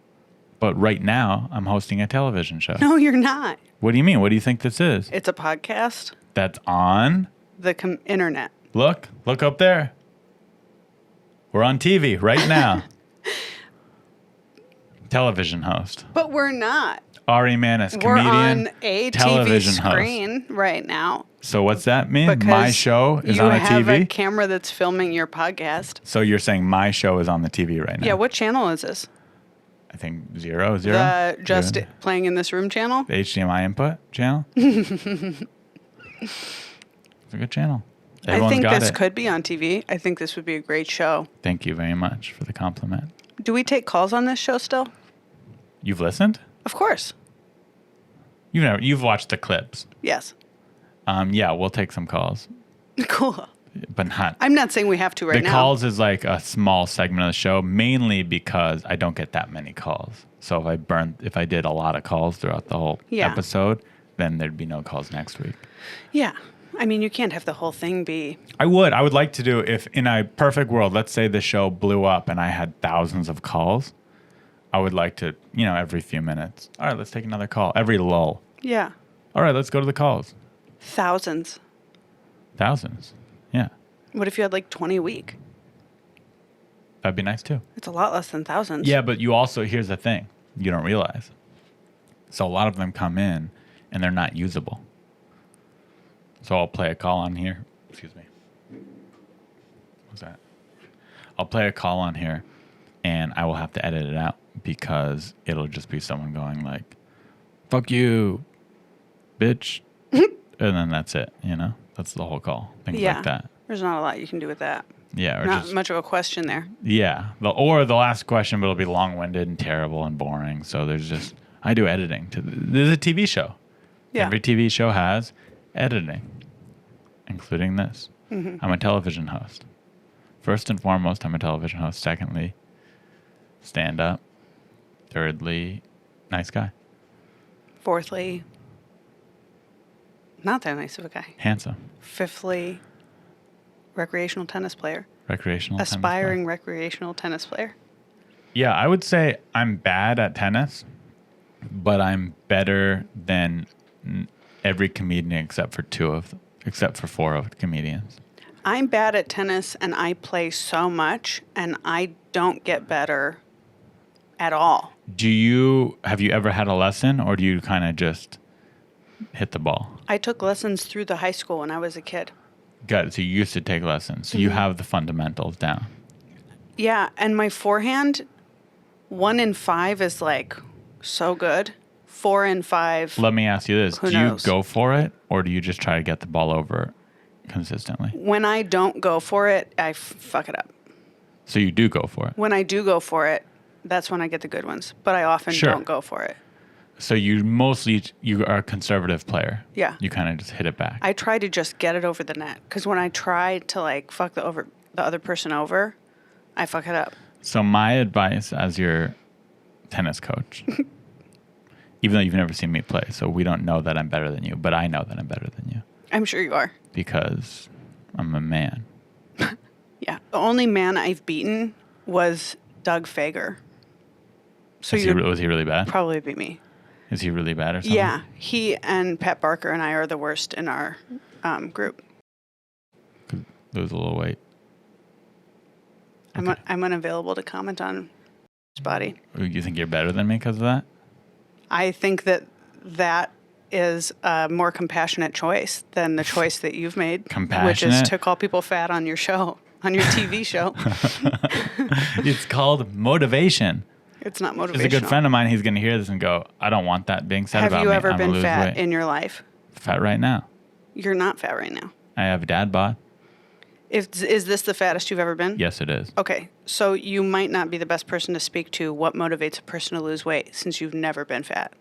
But right now, I'm hosting a television show. No, you're not. What do you mean? What do you think this is? It's a podcast. That's on? The internet. Look up there. We're on TV right now. Television host. But we're not. Ari Mannis, We're comedian, on a television TV host. screen right now. So what's that mean? Because My show is on a You have a TV? camera that's filming your podcast. So you're saying my show is on the TV right now? Yeah, what channel is this? I think zero. The Just Zero. Playing in This Room channel? The HDMI input channel? It's a good channel. I Everyone's think got this it. could be on TV. I think this would be a great show. Thank you very much for the compliment. Do we take calls on this show still? You've listened? Of course. You've watched the clips. Yes. Yeah, we'll take some calls, Cool. but not. I'm not saying we have to right The now. calls is like a small segment of the show, mainly because I don't get that many calls. So if I did a lot of calls throughout the whole Yeah. episode, then there'd be no calls next week. Yeah. I mean, you can't have the whole thing be. I would like to do, if in a perfect world, let's say the show blew up and I had thousands of calls, I would like to, every few minutes. All right, let's take another call. Every lull. Yeah. All right, let's go to the calls. Thousands. Thousands. Yeah. What if you had like 20 a week? That'd be nice too. It's a lot less than thousands. Yeah, but here's the thing. You don't realize. So a lot of them come in and they're not usable. So I'll play a call on here. Excuse me. What's that? I'll play a call on here and I will have to edit it out because it'll just be someone going like, fuck you, bitch. And then that's it, That's the whole call. Things Yeah. like that. There's not a lot you can do with that. Yeah. Or Not just, much of a question there. yeah. Or they'll ask a question, but it'll be long-winded and terrible and boring. So I do editing. There's a TV show. Yeah. Every TV show has editing, including this. Mm-hmm. I'm a television host. First and foremost, I'm a television host. Secondly, stand-up. Thirdly, nice guy. Fourthly, not that nice of a guy. Handsome. Fifthly, recreational tennis player. Recreational tennis player. Aspiring recreational tennis player. Yeah, I would say I'm bad at tennis, but I'm better than every comedian except for 4 of the comedians. I'm bad at tennis and I play so much and I don't get better at all. Have you ever had a lesson or do you kind of just hit the ball? I took lessons through the high school when I was a kid. Got it. So you used to take lessons. So you have the fundamentals down. Yeah, and my forehand, 1 in 5 is like so good. 4 in 5. Let me ask you this. Who Do knows? you go for it or do you just try to get the ball over consistently? When I don't go for it, I fuck it up. So you do go for it. When I do go for it, that's when I get the good ones. But I often Sure. don't go for it. So you are a conservative player. Yeah. You kind of just hit it back. I try to just get it over the net because when I try to like fuck the other person over, I fuck it up. So my advice as your tennis coach, even though you've never seen me play, so we don't know that I'm better than you, but I know that I'm better than you I'm sure you are. because I'm a man. Yeah. The only man I've beaten was Doug Fager. So Was he really bad? probably beat me. Is he really bad or something? Yeah. He and Pat Barker and I are the worst in our group. Could lose a little weight. I'm unavailable to comment on his body. You think you're better than me because of that? I think that is a more compassionate choice than the choice that you've made. Which Compassionate? is to call people fat on your show, on your TV show. It's called motivation. It's not motivational. There's a good friend of mine. He's going to hear this and go, I don't want that being said Have about you me. ever I'm gonna been lose fat weight. in your life? Fat right now. You're not fat right now. I have dad bod. Is this the fattest you've ever been? Yes, it is. Okay, so you might not be the best person to speak to what motivates a person to lose weight since you've never been fat.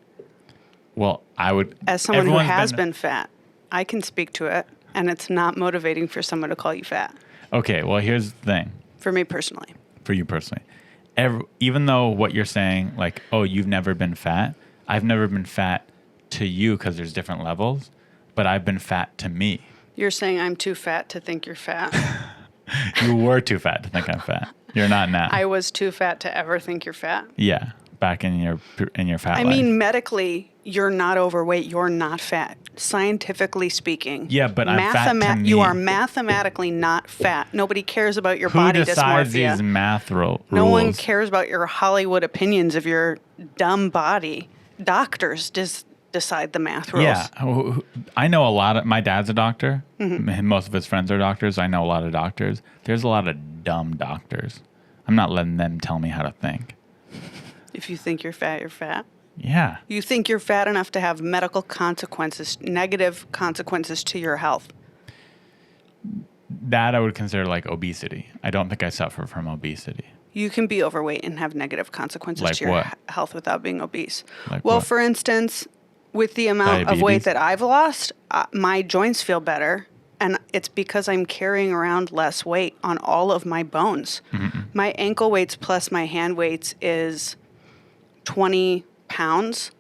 Well, I would. As someone who everyone's has been fat, I can speak to it, and it's not motivating for someone to call you fat. Okay, well, here's the thing. For me personally. For you personally. Even though what you're saying, like, oh, you've never been fat, I've never been fat to you because there's different levels, but I've been fat to me. You're saying I'm too fat to think you're fat. You were too fat to think I'm fat. You're not now. I was too fat to ever think you're fat. Yeah, back in your fat I life. mean, medically, you're not overweight. You're not fat. Scientifically speaking. Yeah, but I'm fat to me. You are mathematically not fat. Nobody cares about your Who body decides dysmorphia. these math rules? No one cares about your Hollywood opinions of your dumb body. Doctors decide the math rules. Yeah, I know a lot of. My dad's a doctor. Mm-hmm. Most of his friends are doctors. I know a lot of doctors. There's a lot of dumb doctors. I'm not letting them tell me how to think. If you think you're fat, you're fat. Yeah. You think you're fat enough to have medical consequences, negative consequences to your health. That I would consider like obesity. I don't think I suffer from obesity. You can be overweight and have negative consequences Like to your what? Health without being obese. Like well, what? for instance, with the amount of weight Diabetes? that I've lost, my joints feel better. And it's because I'm carrying around less weight on all of my bones. Mm-hmm. My ankle weights plus my hand weights is 20 pounds.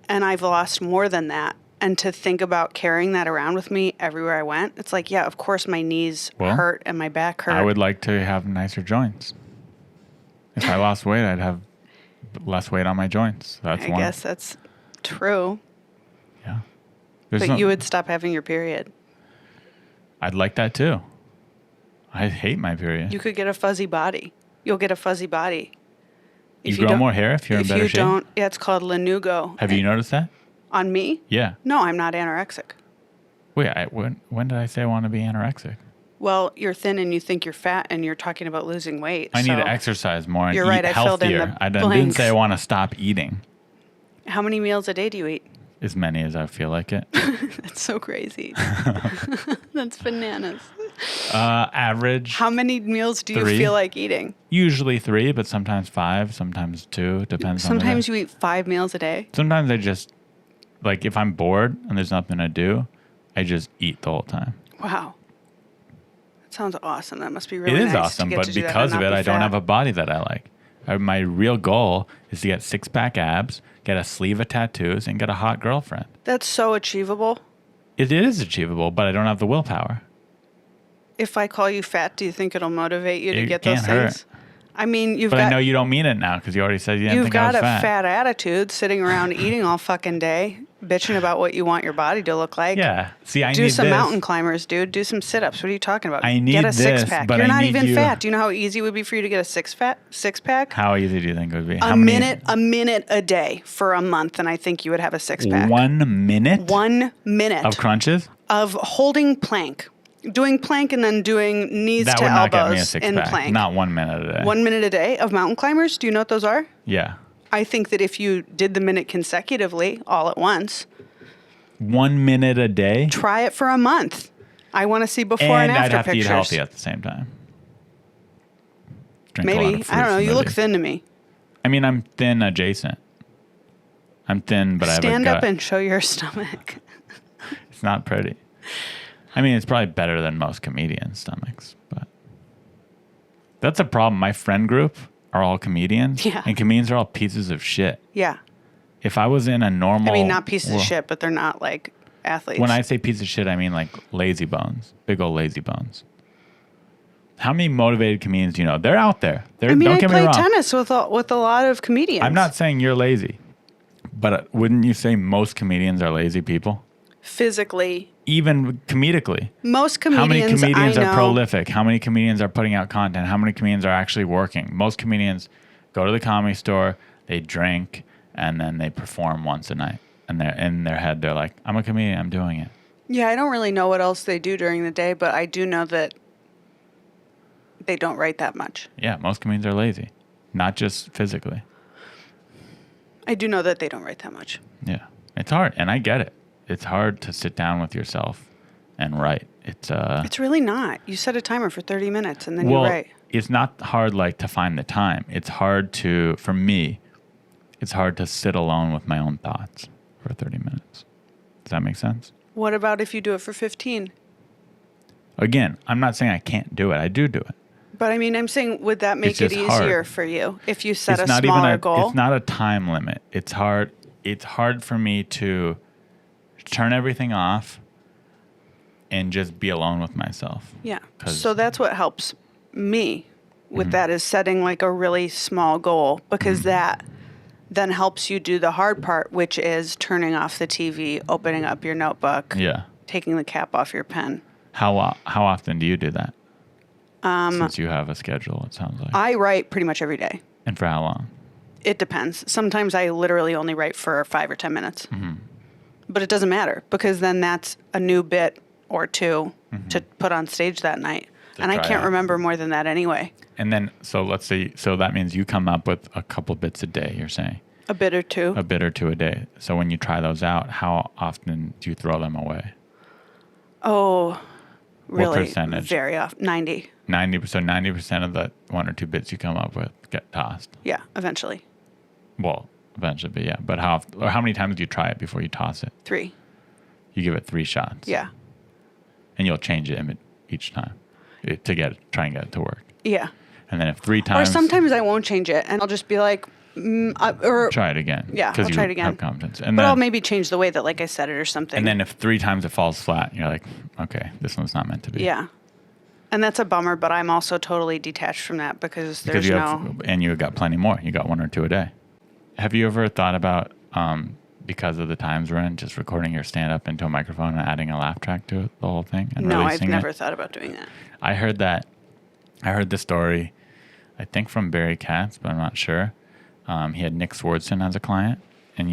And I've lost more than that. And to think about carrying that around with me everywhere I went, it's like, yeah, of course my knees hurt and my back hurt. I would like to have nicer joints. If I lost weight, I'd have less weight on my joints. I guess that's true. Yeah. But you would stop having your period. I'd like that too. I hate my period. You could get a fuzzy body. You'll get a fuzzy body. You grow more hair if you're in better shape? If you don't, yeah, it's called lanugo. Have you noticed that? On me? Yeah. No, I'm not anorexic. Wait, when did I say I want to be anorexic? Well, you're thin and you think you're fat and you're talking about losing weight. I need to exercise more and you're eat right, I filled in healthier. the I didn't blanks. say I want to stop eating. How many meals a day do you eat? As many as I feel like it. That's so crazy. That's bananas. Average. How many meals do you 3. feel like eating? Usually 3, but sometimes 5, sometimes 2. Depends on the day. Sometimes you eat 5 meals a day? Sometimes I just, like if I'm bored and there's nothing to do, I just eat the whole time. Wow. That sounds awesome. That must be really It nice is awesome, to get but to do that because and of not it, be I don't fat. have a body that I like. My real goal is to get 6-pack abs, get a sleeve of tattoos, and get a hot girlfriend. That's so achievable. It is achievable, but I don't have the willpower. If I call you fat, do you think it'll motivate you to It get those can't hurt. things? I mean, But I know you don't mean it now because you already said you didn't you've think I was got a fat. fat attitude sitting around eating all fucking day, bitching about what you want your body to look like. Yeah. See, I Do need some this. mountain climbers, dude. Do some sit-ups. What are you talking about? I need Get a this, six-pack. but You're I not need even you- fat. Do you know how easy it would be for you to get a six-pack? How easy do you think it would be? A minute a day for a month, and I think you would have a six-pack. 1 minute? 1 minute Of crunches? of holding plank, doing plank, and then doing knees That to would not get me a elbows in 6-pack. plank. Not 1 minute a day. 1 minute a day of mountain climbers. Do you know what those are? Yeah. I think that if you did the minute consecutively all at once, 1 minute a day? try it for a month. I want to see before and, And after I'd have pictures. to eat healthy at the same time. Drink a lot Maybe. of I don't know. fruits You and look veggies. thin to me. I mean, I'm thin adjacent. I'm thin, but I have a gut. Stand up and show your stomach. It's not pretty. I mean, it's probably better than most comedians' stomachs, but that's a problem. My friend group are all comedians, Yeah. and comedians are all pieces of shit. Yeah. If I was in a normal... I mean, not pieces of shit, but they're not like athletes. When I say piece of shit, I mean like lazy bones, big old lazy bones. How many motivated comedians do you know? They're out there. I mean, don't I get me play wrong. tennis with a lot of comedians. I'm not saying you're lazy, but wouldn't you say most comedians are lazy people? Physically. Even comedically. Most comedians How many comedians I know, are prolific? How many comedians are putting out content? How many comedians are actually working? Most comedians go to the Comedy Store, they drink, and then they perform once a night. And they're in their head, they're like, I'm a comedian, I'm doing it. Yeah, I don't really know what else they do during the day, but I do know that they don't write that much. Yeah, most comedians are lazy, not just physically. I do know that they don't write that much. Yeah, it's hard, and I get it. It's hard to sit down with yourself and write. It's really not. You set a timer for 30 minutes and then well, you write. It's not hard like to find the time. It's hard to, for me, it's hard to sit alone with my own thoughts for 30 minutes. Does that make sense? What about if you do it for 15? Again, I'm not saying I can't do it. I do it. But I mean, I'm saying, would that make It's it just easier hard. for you if you set It's a not smaller even goal? It's not a time limit. It's hard. It's hard for me to turn everything off and just be alone with myself. Yeah. 'Cause- So that's what helps me with that is setting like a really small goal because that then helps you do the hard part, which is turning off the TV, opening up your notebook, Yeah. taking the cap off your pen. How often do you do that? Since you have a schedule, it sounds like. I write pretty much every day. And for how long? It depends. Sometimes I literally only write for 5 or 10 minutes. Mm-hmm. But it doesn't matter because then that's a new bit or two to put on stage that night. To And I try can't out. remember more than that anyway. And then, so let's say, so that means you come up with a couple bits a day, you're saying? A bit or two. A bit or two a day. So when you try those out, how often do you throw them away? Oh, really? percentage? Very often. 90. 90% of the one or two bits you come up with get tossed. Yeah, eventually. Well, eventually, but yeah. But how many times do you try it before you toss it? 3. You give it 3 shots. Yeah. And you'll change it each time to try and get it to work. Yeah. And then if 3 times. Or sometimes I won't change it and I'll just be like, or try it again. Yeah, because I'll you try it again. have confidence. And but then, I'll maybe change the way that like I said it or something. And then if 3 times it falls flat, you're like, okay, this one's not meant to be. Yeah. And that's a bummer, but I'm also totally detached from that because there's and you got plenty more. You got 1 or 2 a day. Have you ever thought about, because of the times we're in, just recording your stand-up into a microphone and adding a laugh track to it, the whole thing? And No, I've releasing never it? thought about doing that. I heard the story, I think from Barry Katz, but I'm not sure. He had Nick Swardson as a client. And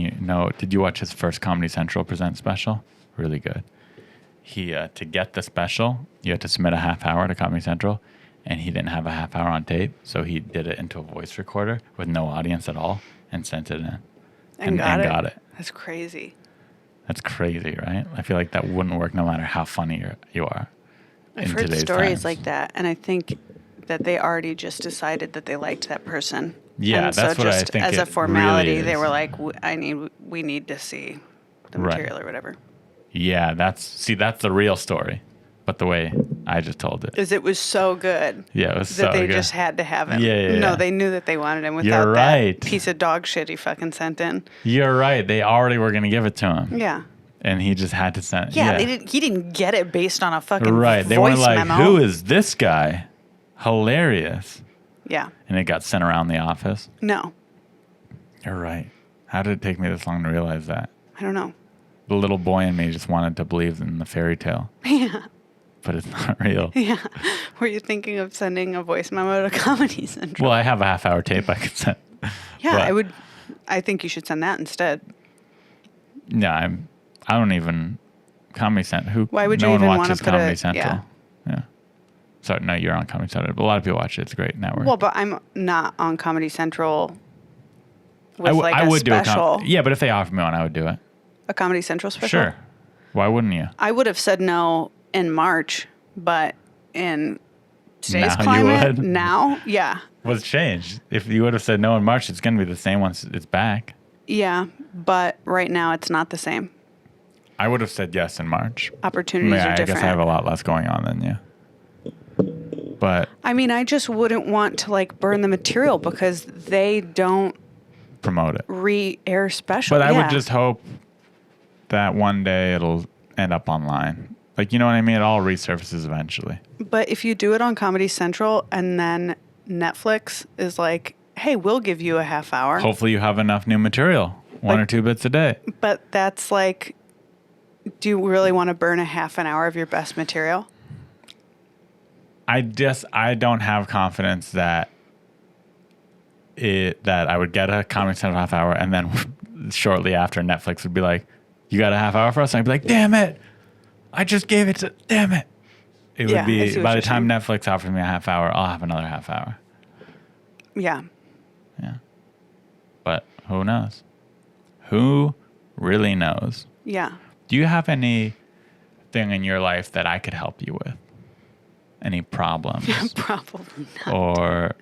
did you watch his first Comedy Central Present special? Really good. He, to get the special, you had to submit a half hour to Comedy Central, and he didn't have a half hour on tape, so he did it into a voice recorder with no audience at all and sent it in. And got it. it. That's crazy. That's crazy, right? I feel like that wouldn't work no matter how funny you are. I've in heard today's stories times. like that, and I think that they already just decided that they liked that person. Yeah, and that's so what I just think as it a formality, really they is. were like, we need to see the Right. material or whatever. Yeah, that's the real story. But the way I just told it. Is it was so good. Yeah, it was that so they good. just had to have him. Yeah. No, they knew that they wanted him without You're that right. piece of dog shit he fucking sent in. You're right. They already were going to give it to him. Yeah. And he just had to send Yeah, he didn't get it based on a fucking Right. voice They weren't like, memo. who is this guy? Hilarious. Yeah. And it got sent around the office. No, You're right. How did it take me this long to realize that? I don't know. The little boy in me just wanted to believe in the fairy tale. Yeah. But it's not real. Yeah. Were you thinking of sending a voice memo to Comedy Central? Well, I have a half hour tape I could send. Yeah, but- I think you should send that instead. Yeah, I don't even Comedy Central. Why would no you one even wanna watches put Comedy it- Central. Yeah. So no, you're on Comedy Central, but a lot of people watch it. It's a great network. Well, but I'm not on Comedy Central with like I a would special, do yeah, but if they offered me one, I would do it. a Comedy Central special. Sure. Why wouldn't you? I would have said no in March, but in today's Now you climate, would? now, yeah. What's changed? If you would have said no in March, it's going to be the same once it's back. Yeah, but right now it's not the same. I would have said yes in March. Opportunities are I different. guess I have a lot less going on than you. But I mean, I just wouldn't want to like burn the material because they don't promote it. re-air special. But I would Yeah. just hope that one day it'll end up online. Like, you know what I mean? It all resurfaces eventually. But if you do it on Comedy Central and then Netflix is like, hey, we'll give you a half hour. Hopefully you have enough new material. One or two bits a day. But that's like, do you really want to burn a half an hour of your best material? I don't have confidence that I would get a Comedy Central half hour and then shortly after Netflix would be like, you got a half hour for us? And I'd be like, damn it. I just gave it to, damn it. It Yeah, would I be, see what by the you're time saying. Netflix offers me a half hour, I'll have another half hour. Yeah. Yeah. But who knows? Who really knows? Yeah. Do you have anything in your life that I could help you with? Any problems Probably not. or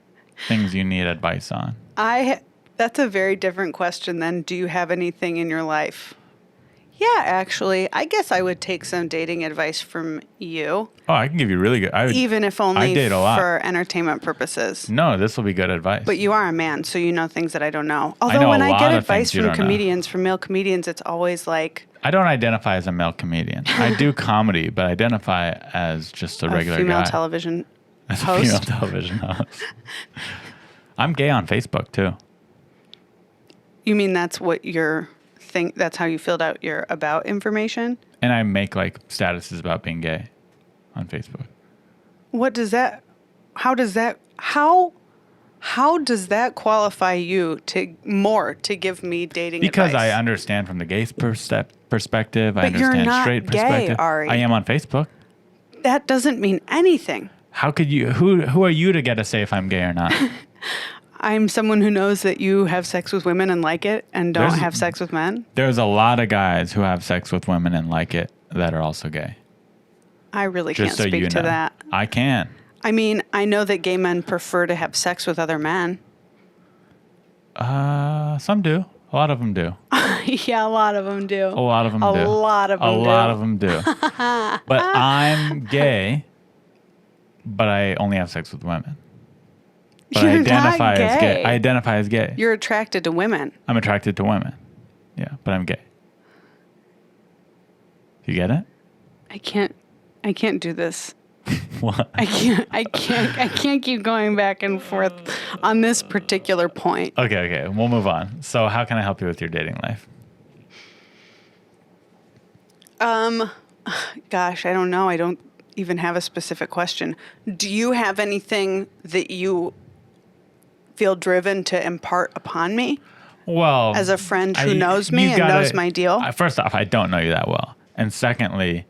things you need advice on? That's a very different question than do you have anything in your life? Yeah, actually, I guess I would take some dating advice from you, Oh, I can give you really good. even if I only date a lot. for entertainment purposes. No, this will be good advice. But you are a man, so you know things that I don't know. Although know when a I lot get of advice things you from don't know. comedians, from male comedians, it's always like I don't identify as a male comedian. I do comedy, but I identify as just a regular female guy. television As a host. female television host. I'm gay on Facebook too. You mean that's what your thing? That's how you filled out your about information? And I make like statuses about being gay on Facebook. What does that? How does that? How does that qualify you to give me dating Because advice? I understand from the gay perspective. I But you're understand not straight gay, perspective. Ari. I am on Facebook. That doesn't mean anything. How could you? Who are you to get to say if I'm gay or not? I'm someone who knows that you have sex with women and like it and don't There's- have sex with men. There's a lot of guys who have sex with women and like it that are also gay. I really Just can't so speak you to know, that. I can. I mean, I know that gay men prefer to have sex with other men. Some do. A lot of them do. Yeah, a lot of them do. A lot of them do. A lot of them A do. lot of them do. But I'm gay, but I only have sex with women. But I You're identify not as gay. gay. I identify as gay. You're attracted to women. I'm attracted to women. Yeah, but I'm gay. You get it? I can't do this. What? I can't keep going back and forth on this particular point. Okay. We'll move on. So how can I help you with your dating life? Gosh, I don't know. I don't even have a specific question. Do you have anything that you feel driven to impart upon me? Well, As a friend who knows me you and gotta- knows my deal? First off, I don't know you that well. And secondly,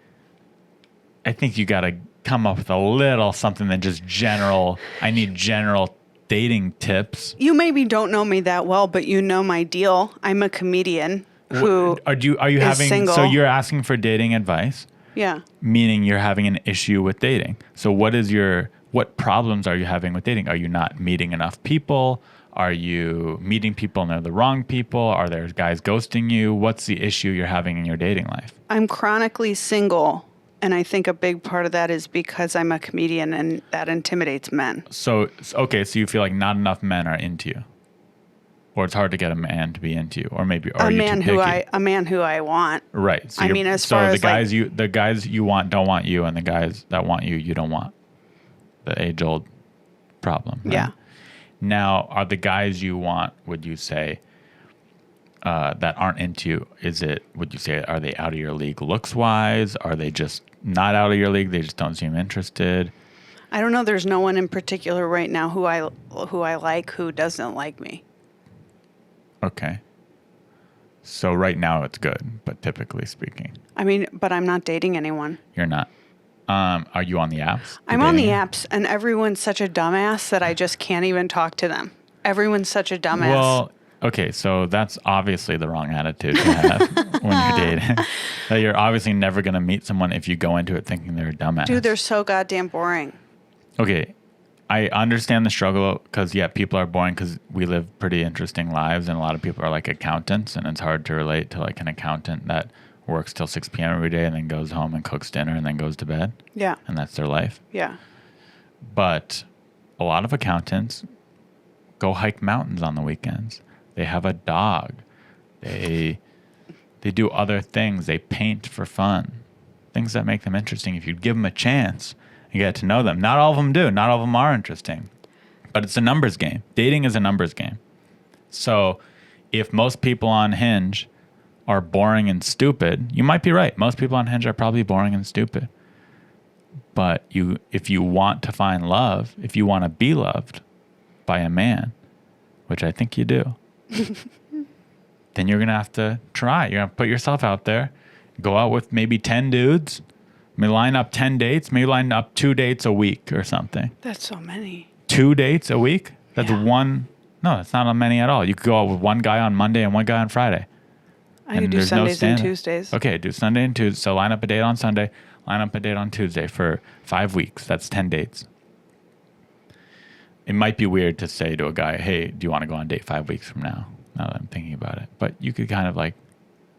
I think you got to come up with a little something than just general. I need general dating tips. You maybe don't know me that well, but you know my deal. I'm a comedian who Are you is having single. so you're asking for dating advice, yeah. meaning you're having an issue with dating. So what problems are you having with dating? Are you not meeting enough people? Are you meeting people and they're the wrong people? Are there guys ghosting you? What's the issue you're having in your dating life? I'm chronically single, and I think a big part of that is because I'm a comedian and that intimidates men. So you feel like not enough men are into you, or it's hard to get a man to be into you, or maybe are A you man too picky? a man who I want. Right. So I you're- mean, as so far the as, like- guys you want don't want you, and the guys that want you don't want. The age-old problem. Right? Yeah. Now, are the guys you want? Would you say that aren't into you? Would you say are they out of your league looks-wise? Are they just not out of your league? They just don't seem interested. I don't know. There's no one in particular right now who I like who doesn't like me. Okay. So right now it's good, but typically speaking, I mean, but I'm not dating anyone. you're not. Are you on the apps? I'm on the dating? apps, and everyone's such a dumbass that I just can't even talk to them. Everyone's such a dumbass. Well, okay, so that's obviously the wrong attitude to have when you're dating. That you're obviously never going to meet someone if you go into it thinking they're a dumbass. dude, they're so goddamn boring. Okay, I understand the struggle because, yeah, people are boring because we live pretty interesting lives, and a lot of people are like accountants, and it's hard to relate to like an accountant that works till 6 p.m. every day and then goes home and cooks dinner and then goes to bed. Yeah. And that's their life. Yeah. But a lot of accountants go hike mountains on the weekends. They have a dog. They do other things. They paint for fun. Things that make them interesting. If you give them a chance and get to know them. Not all of them do. Not all of them are interesting. But it's a numbers game. Dating is a numbers game. So if most people on Hinge are boring and stupid, you might be right. Most people on Hinge are probably boring and stupid. But if you want to find love, if you want to be loved by a man, which I think you do, then you're going to have to try. You're going to put yourself out there, go out with maybe 10 dudes, maybe line up 10 dates, maybe line up 2 dates a week or something. That's so many. 2 dates a week? That's Yeah. one. No, that's not many at all. You could go out with one guy on Monday and one guy on Friday. I could do there's no Sundays and standard. Tuesdays. Okay, do Sunday and Tuesday. So line up a date on Sunday, line up a date on Tuesday for 5 weeks. That's 10 dates. It might be weird to say to a guy, hey, do you want to go on a date 5 weeks from now that I'm thinking about it. But you could kind of like,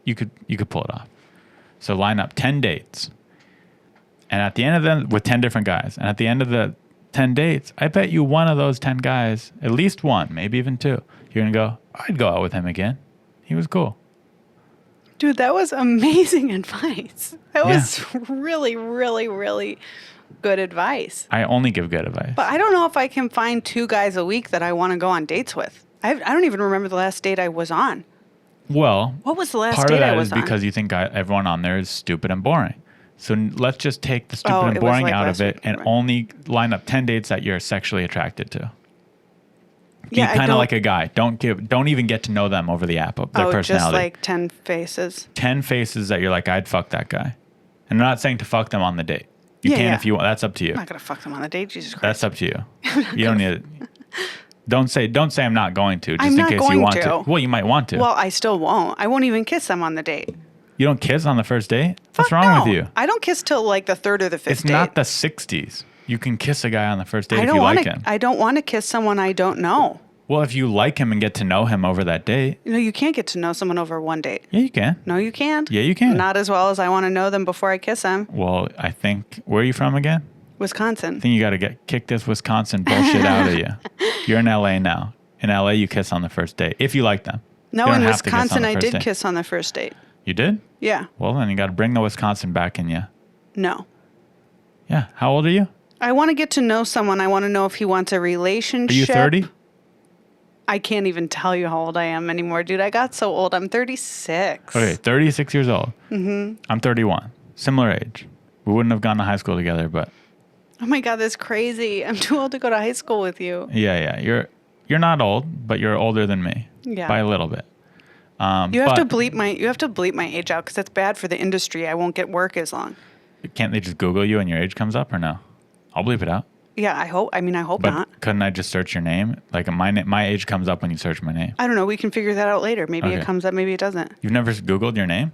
you could pull it off. So line up 10 dates. And at the end of them, with 10 different guys. And at the end of the 10 dates, I bet you one of those 10 guys, at least one, maybe even two, you're going to go, I'd go out with him again. He was cool. Dude, that was amazing advice. That was really, really, really good advice. I only give good advice. But I don't know if I can find 2 guys a week that I want to go on dates with. I don't even remember the last date I was on. Well, What was the last part date of that I is was on? because you think everyone on there is stupid and boring. So let's just take the stupid Oh, and it was boring like out last of it week, and right. only line up 10 dates that you're sexually attracted to. Be Yeah, I kind of don't- like a guy. Don't even get to know them over the app of their personality. Just like 10 faces. 10 faces that you're like, I'd fuck that guy. And I'm not saying to fuck them on the date. You Yeah, can yeah. if you want. That's up to you. I'm not going to fuck them on a date, Jesus Christ. That's up to you. You don't need it. Don't say I'm not going to, just I'm in not case going you want to. to. Well, you might want to. Well, I still won't. I won't even kiss them on the date. You don't kiss on the first date? What's Fuck wrong no. with you? I don't kiss till like the 3rd or the 5th It's date. not the 60s. You can kiss a guy on the first date I if don't you want like to. him. I don't want to kiss someone I don't know. Well, if you like him and get to know him over that date, You know, you can't get to know someone over one date. yeah, you can. No, you can't. Yeah, you can. Not as well as I want to know them before I kiss them. Well, I think, where are you from again? Wisconsin. I think you got to kick this Wisconsin bullshit out of you. You're in LA now. In LA, you kiss on the first date if you like them. No, You don't in have to kiss on Wisconsin, the I first did date. kiss on the first date. You did? Yeah. Well, then you got to bring the Wisconsin back in you. No. Yeah. How old are you? I want to get to know someone. I want to know if he wants a Are relationship. you 30? I can't even tell you how old I am anymore, dude. I got so old. I'm 36. Okay, 36 years old. Mm-hmm. I'm 31. Similar age. We wouldn't have gone to high school together, but Oh my God, that's crazy. I'm too old to go to high school with you. yeah. You're not old, but you're older than me. Yeah. By a little bit. You have to but bleep my age out because that's bad for the industry. I won't get work as long. Can't they just Google you and your age comes up or no? I'll bleep it out. Yeah, I hope. I hope But not. couldn't I just search your name? Like my age comes up when you search my name. I don't know. We can figure that out later. Maybe Okay. it comes up. Maybe it doesn't. You've never Googled your name?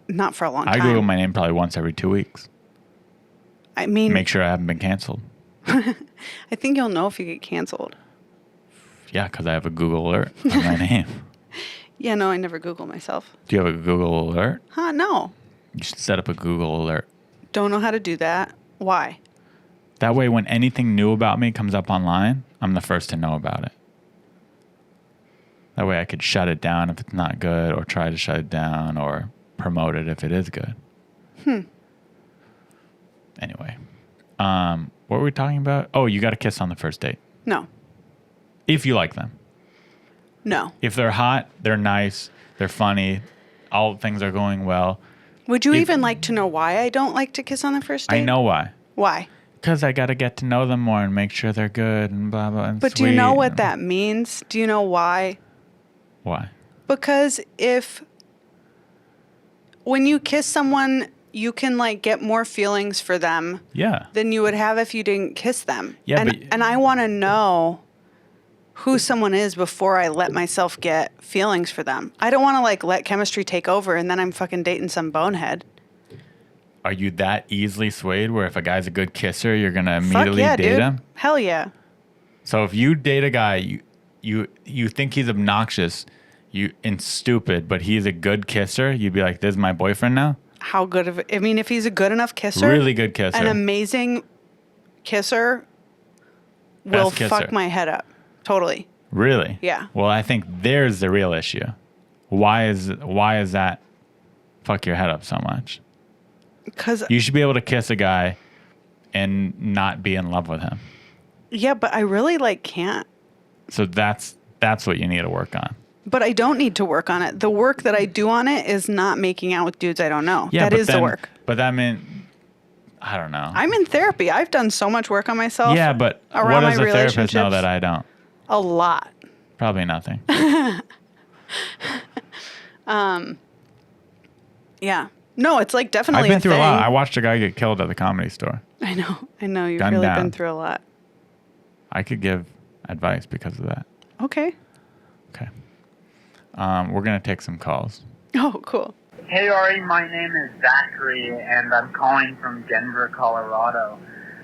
Not for a long I time. Google my name probably once every 2 weeks. Make sure I haven't been canceled. I think you'll know if you get canceled. Yeah, because I have a Google alert on my name. Yeah, no, I never Google myself. Do you have a Google alert? Huh? No. You should set up a Google alert. Don't know how to do that. Why? That way, when anything new about me comes up online, I'm the first to know about it. That way I could shut it down if it's not good, or try to shut it down, or promote it if it is good. Anyway, what were we talking about? Oh, you got to kiss on the first date. No. If you like them. No. If they're hot, they're nice, they're funny, all things are going well. Would you If- even like to know why I don't like to kiss on the first date? I know why. Why? Because I got to get to know them more and make sure they're good and blah, blah, and But do you sweet know what and- that means? Do you know why? Why? Because when you kiss someone, you can like get more feelings for them Yeah. than you would have if you didn't kiss them. Yeah, and, but- and I want to know who someone is before I let myself get feelings for them. I don't want to like let chemistry take over and then I'm fucking dating some bonehead. are you that easily swayed where if a guy's a good kisser, you're going to Fuck immediately yeah, date dude. him? Hell yeah. So if you date a guy, you think he's obnoxious and stupid, but he's a good kisser, you'd be like, this is my boyfriend now? How good of I mean, if he's a good enough kisser, Really good kisser. an amazing kisser will Best kisser. fuck my head up. Totally. Really? Yeah. Well, I think there's the real issue. Why is that fuck your head up so much? Because You should be able to kiss a guy and not be in love with him. yeah, but I really can't. So that's what you need to work on. But I don't need to work on it. The work that I do on it is not making out with dudes I don't know. Yeah, that but is the then- work. But that meant, I don't know. I'm in therapy. I've done so much work on myself. Yeah, but around what does my a therapist know relationships. that I don't? A lot. Probably nothing. Yeah. No, it's definitely I've been through thing. a lot. I watched a guy get killed at the Comedy Store. I know. You've Gunned really down. been through a lot. I could give advice because of that. Okay. Okay. We're going to take some calls. Oh, cool. Hey Ari, my name is Zachary, and I'm calling from Denver, Colorado.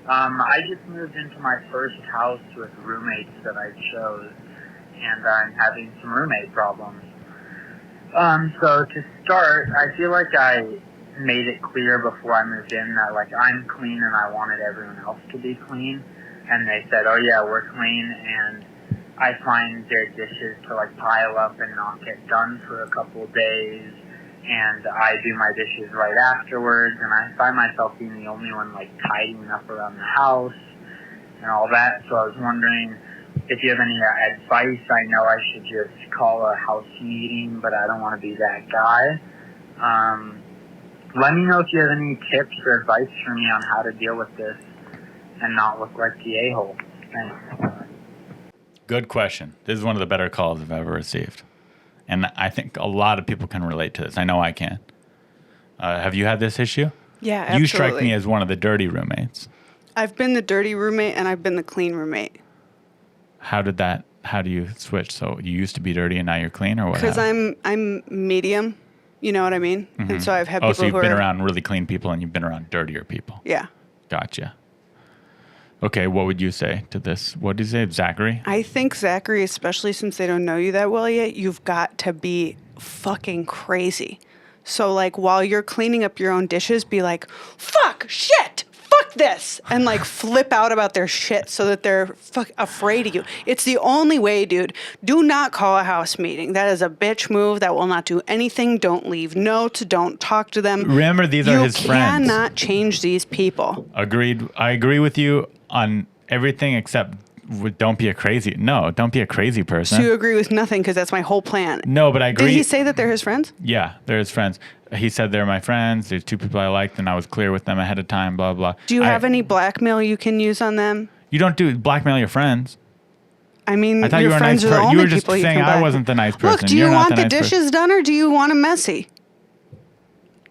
I just moved into my first house with roommates that I chose, and I'm having some roommate problems. So to start, I feel like I made it clear before I moved in that I'm clean and I wanted everyone else to be clean, and they said, oh yeah, we're clean, and I find their dishes to pile up and not get done for a couple of days, and I do my dishes right afterwards, and I find myself being the only one tidying up around the house and all that. So I was wondering if you have any advice. I know I should just call a house meeting, but I don't want to be that guy. Let me know if you have any tips or advice for me on how to deal with this and not look like the a-hole. Thanks. Good question. This is one of the better calls I've ever received. And I think a lot of people can relate to this. I know I can. Have you had this issue? Yeah, absolutely. You strike me as one of the dirty roommates. I've been the dirty roommate and I've been the clean roommate. How do you switch? So you used to be dirty and now you're clean, or what? Because I'm medium. You know what I mean? Mm-hmm. And so I've had people so you've who been are around really clean people and you've been around dirtier people. Yeah. Gotcha. Okay, what would you say to this? What did you say, Zachary? I think Zachary, especially since they don't know you that well yet, you've got to be fucking crazy. So while you're cleaning up your own dishes, be like, fuck, shit, fuck this, and flip out about their shit so that they're afraid of you. It's the only way, dude. Do not call a house meeting. That is a bitch move. That will not do anything. Don't leave notes. Don't talk to them. Remember, these are his friends. You cannot change these people. Agreed. I agree with you on everything except don't be a crazy. No, don't be a crazy person. So you agree with nothing because that's my whole plan. No, but I agree. Did he say that they're his friends? Yeah, they're his friends. He said they're my friends. There's two people I liked, and I was clear with them ahead of time, blah, blah. Do you have any blackmail you can use on them? You don't do blackmail your friends. I mean, I thought your you were a friends nice are the person. only You were just people you saying can I blackmail. wasn't the nice person. Look, do You're you not want the nice dishes person. done or do you want them messy?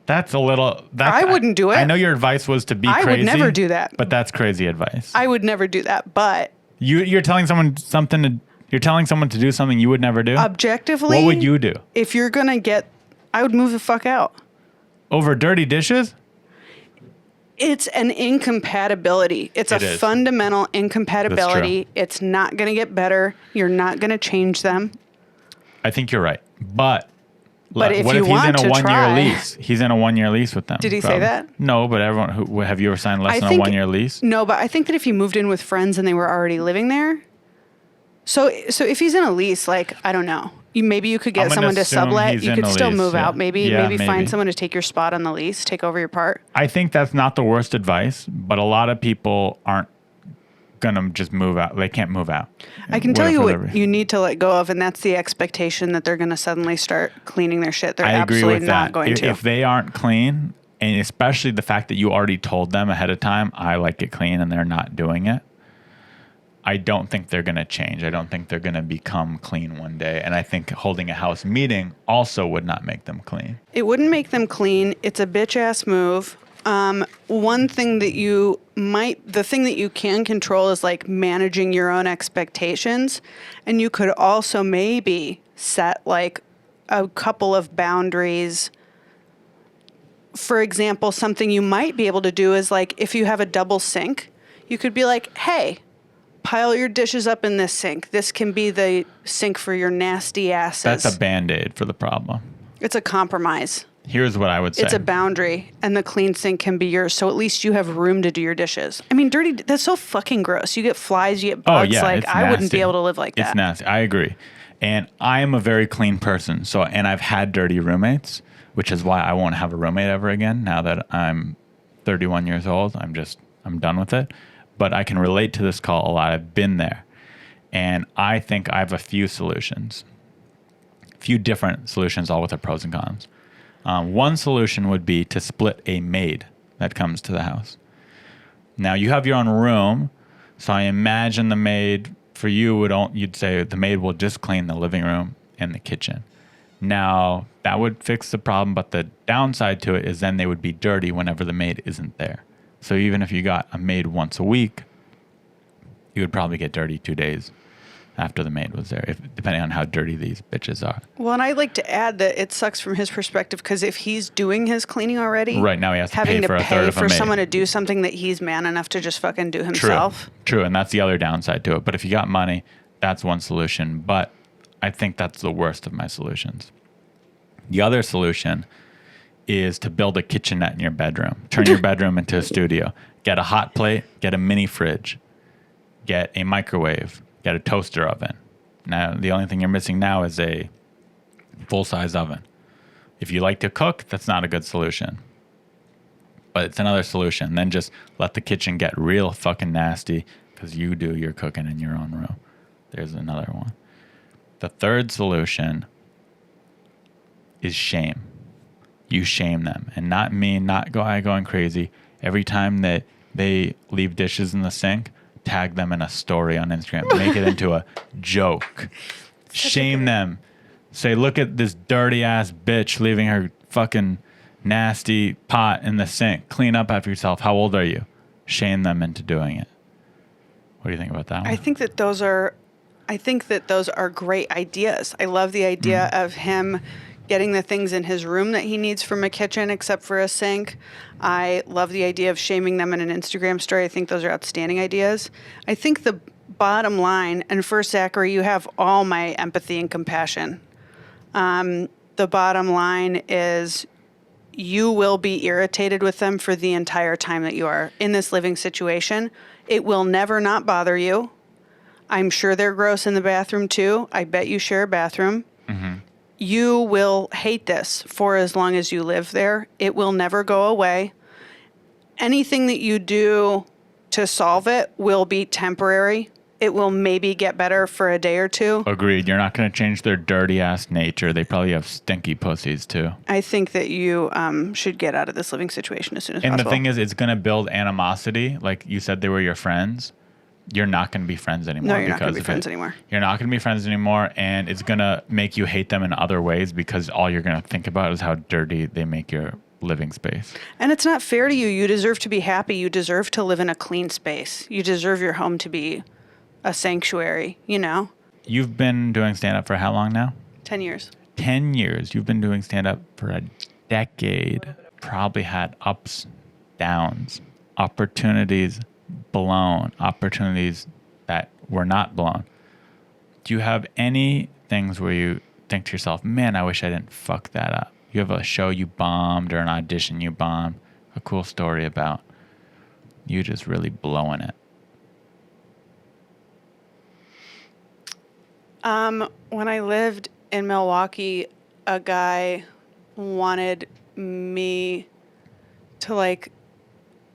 That's a little... I wouldn't do it. I know your advice was to be I crazy. would never do that. But that's crazy advice. I would never do that, but... You're telling someone something you're telling someone to do something you would never do? Objectively... What would you do? If you're going to get... I would move the fuck out. Over dirty dishes? It's an incompatibility. It's a fundamental incompatibility. It's not going to get better. You're not going to change them. I think you're right. But if what you if he's want in a to 1 year try- lease? He's in a 1 year lease with them. Did he say that? No, but everyone who have you ever signed less than a 1 year lease? No, but I think that if you moved in with friends and they were already living there. So if he's in a lease, I don't know. Maybe you could I'm get gonna someone to assume sublet. he's You in could a still lease, move yeah. out. Maybe Yeah, find maybe. someone to take your spot on the lease, take over your part. I think that's not the worst advice, but a lot of people aren't gonna just move out. They can't move out. I can tell you Whatever what the- you need to let go of, and that's the expectation that they're going to suddenly start cleaning their shit. They're I agree absolutely with not that. going to. If they aren't clean, and especially the fact that you already told them ahead of time, I like it clean, and they're not doing it, I don't think they're going to change. I don't think they're going to become clean one day. And I think holding a house meeting also would not make them clean. It wouldn't make them clean. It's a bitch ass move. One thing that the thing that you can control is managing your own expectations. And you could also maybe set a couple of boundaries for example, something you might be able to do is like if you have a double sink, you could be like, hey, pile your dishes up in this sink. This can be the sink for your nasty asses. That's a Band-Aid for the problem. It's a compromise. Here's what I would say. It's a boundary, and the clean sink can be yours, so at least you have room to do your dishes. I mean, dirty, that's so fucking gross. You get flies, you get bugs. It's I wouldn't nasty. be able to live like that. It's nasty. I agree. And I am a very clean person. And I've had dirty roommates, which is why I won't have a roommate ever again now that I'm 31 years old. I'm done with it. But I can relate to this call a lot. I've been there. And I think I have a few solutions. A few different solutions, all with their pros and cons. One solution would be to split a maid that comes to the house. Now, you have your own room, so I imagine the maid, for you, you'd say the maid will just clean the living room and the kitchen. Now, that would fix the problem, but the downside to it is then they would be dirty whenever the maid isn't there. So even if you got a maid once a week, you would probably get dirty 2 days after the maid was there, depending on how dirty these bitches are. Well, and I'd like to add that it sucks from his perspective because if he's doing his cleaning already, right now he has to having pay for a third of a maid. someone to do something that he's man enough to just fucking do himself. True, and that's the other downside to it. But if you got money, that's one solution. But I think that's the worst of my solutions. The other solution is to build a kitchenette in your bedroom. Turn your bedroom into a studio. Get a hot plate, get a mini fridge, get a microwave, get a toaster oven. Now, the only thing you're missing now is a full-size oven. If you like to cook, that's not a good solution. But it's another solution. Then just let the kitchen get real fucking nasty because you do your cooking in your own room. There's another one. The third solution is shame. You shame them. And not me, not going crazy. Every time that they leave dishes in the sink, tag them in a story on Instagram. Make it into a joke. Shame them. Say, look at this dirty ass bitch leaving her fucking nasty pot in the sink. Clean up after yourself. How old are you? Shame them into doing it. What do you think about that one? I think that those are great ideas. I love the idea of him getting the things in his room that he needs from a kitchen except for a sink. I love the idea of shaming them in an Instagram story. I think those are outstanding ideas. I think the bottom line, and first, Zachary, you have all my empathy and compassion. The bottom line is you will be irritated with them for the entire time that you are in this living situation. It will never not bother you. I'm sure they're gross in the bathroom too. I bet you share a bathroom. Mm-hmm. You will hate this for as long as you live there. It will never go away. Anything that you do to solve it will be temporary. It will maybe get better for a day or two. Agreed. You're not going to change their dirty ass nature. They probably have stinky pussies too. I think that you should get out of this living situation as soon as possible. And the thing is, it's going to build animosity. Like you said, they were your friends. You're not going to be friends anymore. No, you're not going to be friends anymore. You're not going to be friends anymore, and it's going to make you hate them in other ways because all you're going to think about is how dirty they make your living space. And it's not fair to you. You deserve to be happy. You deserve to live in a clean space. You deserve your home to be a sanctuary, you know? You've been doing stand-up for how long now? 10 years. 10 years. You've been doing stand-up for a decade. Probably had ups, downs, opportunities blown, opportunities that were not blown. Do you have any things where you think to yourself, man, I wish I didn't fuck that up? You have a show you bombed or an audition you bombed, a cool story about you just really blowing it. When I lived in Milwaukee, a guy wanted me to like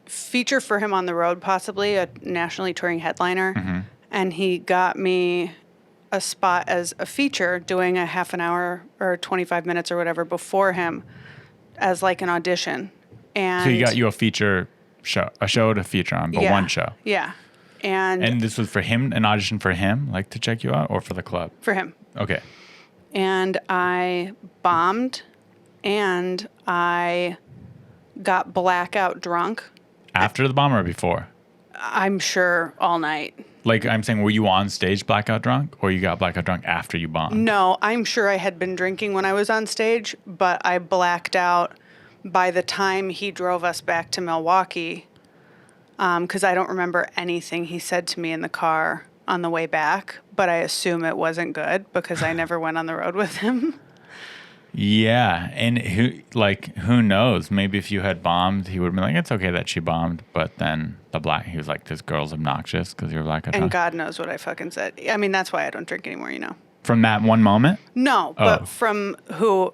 feature for him on the road, possibly a nationally touring headliner. Mm-hmm. And he got me a spot as a feature doing a half an hour or 25 minutes or whatever before him as like an audition. And so he got you a show to feature on, but one show. Yeah. And this was for him, an audition for him, like to check you out, or for the club? For him. Okay. And I bombed and I got blackout drunk. After the bomb or before? I'm sure all night. Like I'm saying, were you on stage blackout drunk or you got blackout drunk after you bombed? No, I'm sure I had been drinking when I was on stage, but I blacked out by the time he drove us back to Milwaukee, because I don't remember anything he said to me in the car on the way back, but I assume it wasn't good because I never went on the road with him. Yeah, and who knows? Maybe if you had bombed, he would have been like, "It's okay that she bombed," but then he was like, "This girl's obnoxious because you're black." And God knows what I fucking said. I mean, that's why I don't drink anymore. From that one moment? No, but from who?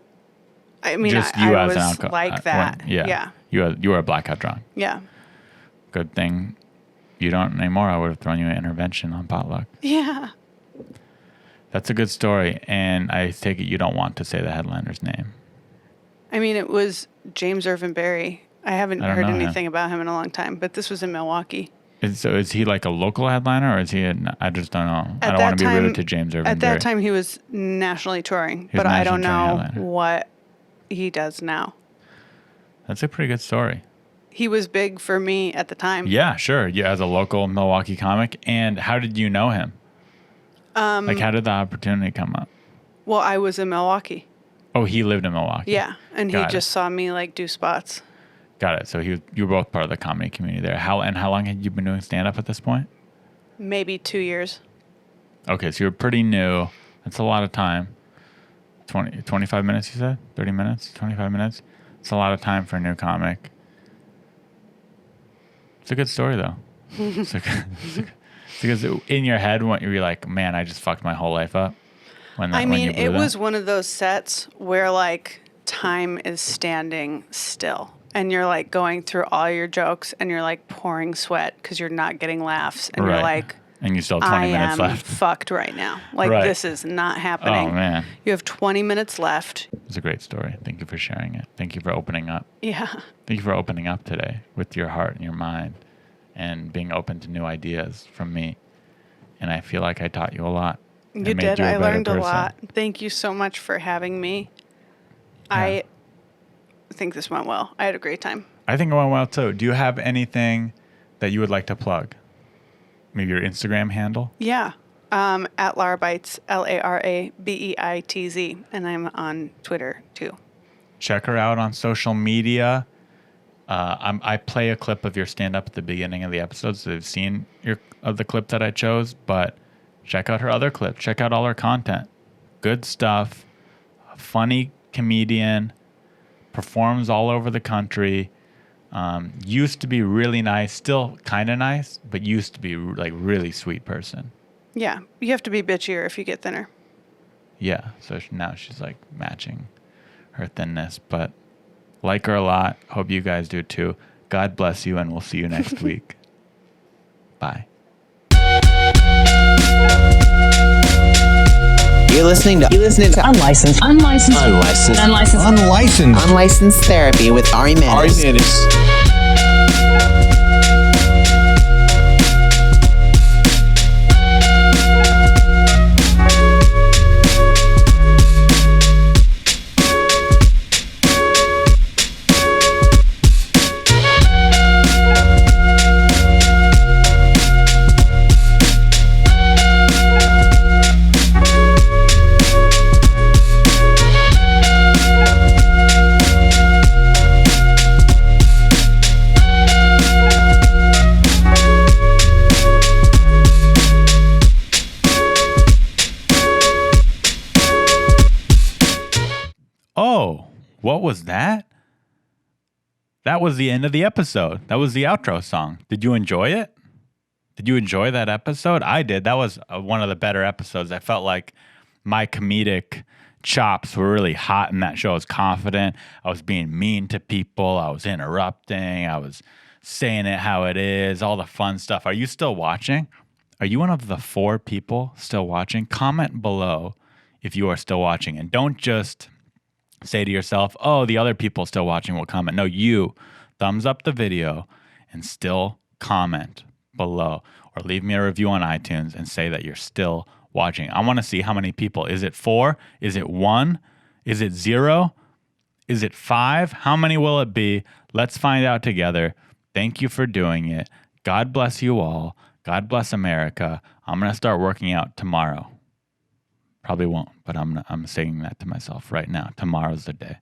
I mean, just I you as was an alcohol like that. Yeah. You were a blackout drunk. Yeah. Good thing you don't anymore. I would have thrown you an intervention on potluck. Yeah. That's a good story, and I take it you don't want to say the headliner's name. I mean, it was James Irvin Berry. I haven't heard anything about him in a long time, but this was in Milwaukee. So is he like a local headliner, or is he? I just don't know. I don't want to be rude to James Irvin Berry. At that time, he was nationally touring, but I don't know what he does now. That's a pretty good story. He was big for me at the time. Yeah, sure. Yeah, as a local Milwaukee comic. And how did you know him? How did the opportunity come up? Well, I was in Milwaukee. Oh, he lived in Milwaukee. Yeah, and he just saw me do spots. Got it. So you were both part of the comedy community there. How long had you been doing stand-up at this point? Maybe 2 years. Okay, so you're pretty new. That's a lot of time. 25 minutes, you said? 30 minutes? 25 minutes? It's a lot of time for a new comic. It's a good story, though. Because in your head, when you're like, man, I just fucked my whole life up. It was one of those sets where time is standing still. And you're going through all your jokes and you're pouring sweat because you're not getting laughs. And you're like, and you still have 20 minutes left. I am fucked right now. This is not happening. Oh, man. You have 20 minutes left. It's a great story. Thank you for sharing it. Thank you for opening up. Yeah. Thank you for opening up today with your heart and your mind and being open to new ideas from me. And I feel like I taught you a lot. You did. I learned a lot. Thank you so much for having me. Yeah. I think this went well. I had a great time. I think it went well, too. Do you have anything that you would like to plug? Maybe your Instagram handle? Yeah. At Lara Beitz, LARABEITZ. And I'm on Twitter, too. Check her out on social media. I play a clip of your stand-up at the beginning of the episode, so they've seen the clip that I chose, but check out her other clips. Check out all her content. Good stuff. A funny comedian. Performs all over the country. Used to be really nice. Still kind of nice, but used to be really sweet person. Yeah. You have to be bitchier if you get thinner. Yeah. So now she's matching her thinness, but like her a lot. Hope you guys do too. God bless you, and we'll see you next week. Bye. You're listening to Unlicensed Therapy with Ari Mannis. What was that? That was the end of the episode. That was the outro song. Did you enjoy it? Did you enjoy that episode? I did. That was one of the better episodes. I felt like my comedic chops were really hot in that show. I was confident. I was being mean to people. I was interrupting. I was saying it how it is, all the fun stuff. Are you still watching? Are you one of the 4 people still watching? Comment below if you are still watching. And don't just say to yourself, oh, the other people still watching will comment. No, you thumbs up the video and still comment below, or leave me a review on iTunes and say that you're still watching. I want to see how many people. Is it 4? Is it 1? Is it 0? Is it 5? How many will it be? Let's find out together. Thank you for doing it. God bless you all. God bless America. I'm going to start working out tomorrow. Probably won't, but I'm saying that to myself right now. Tomorrow's the day.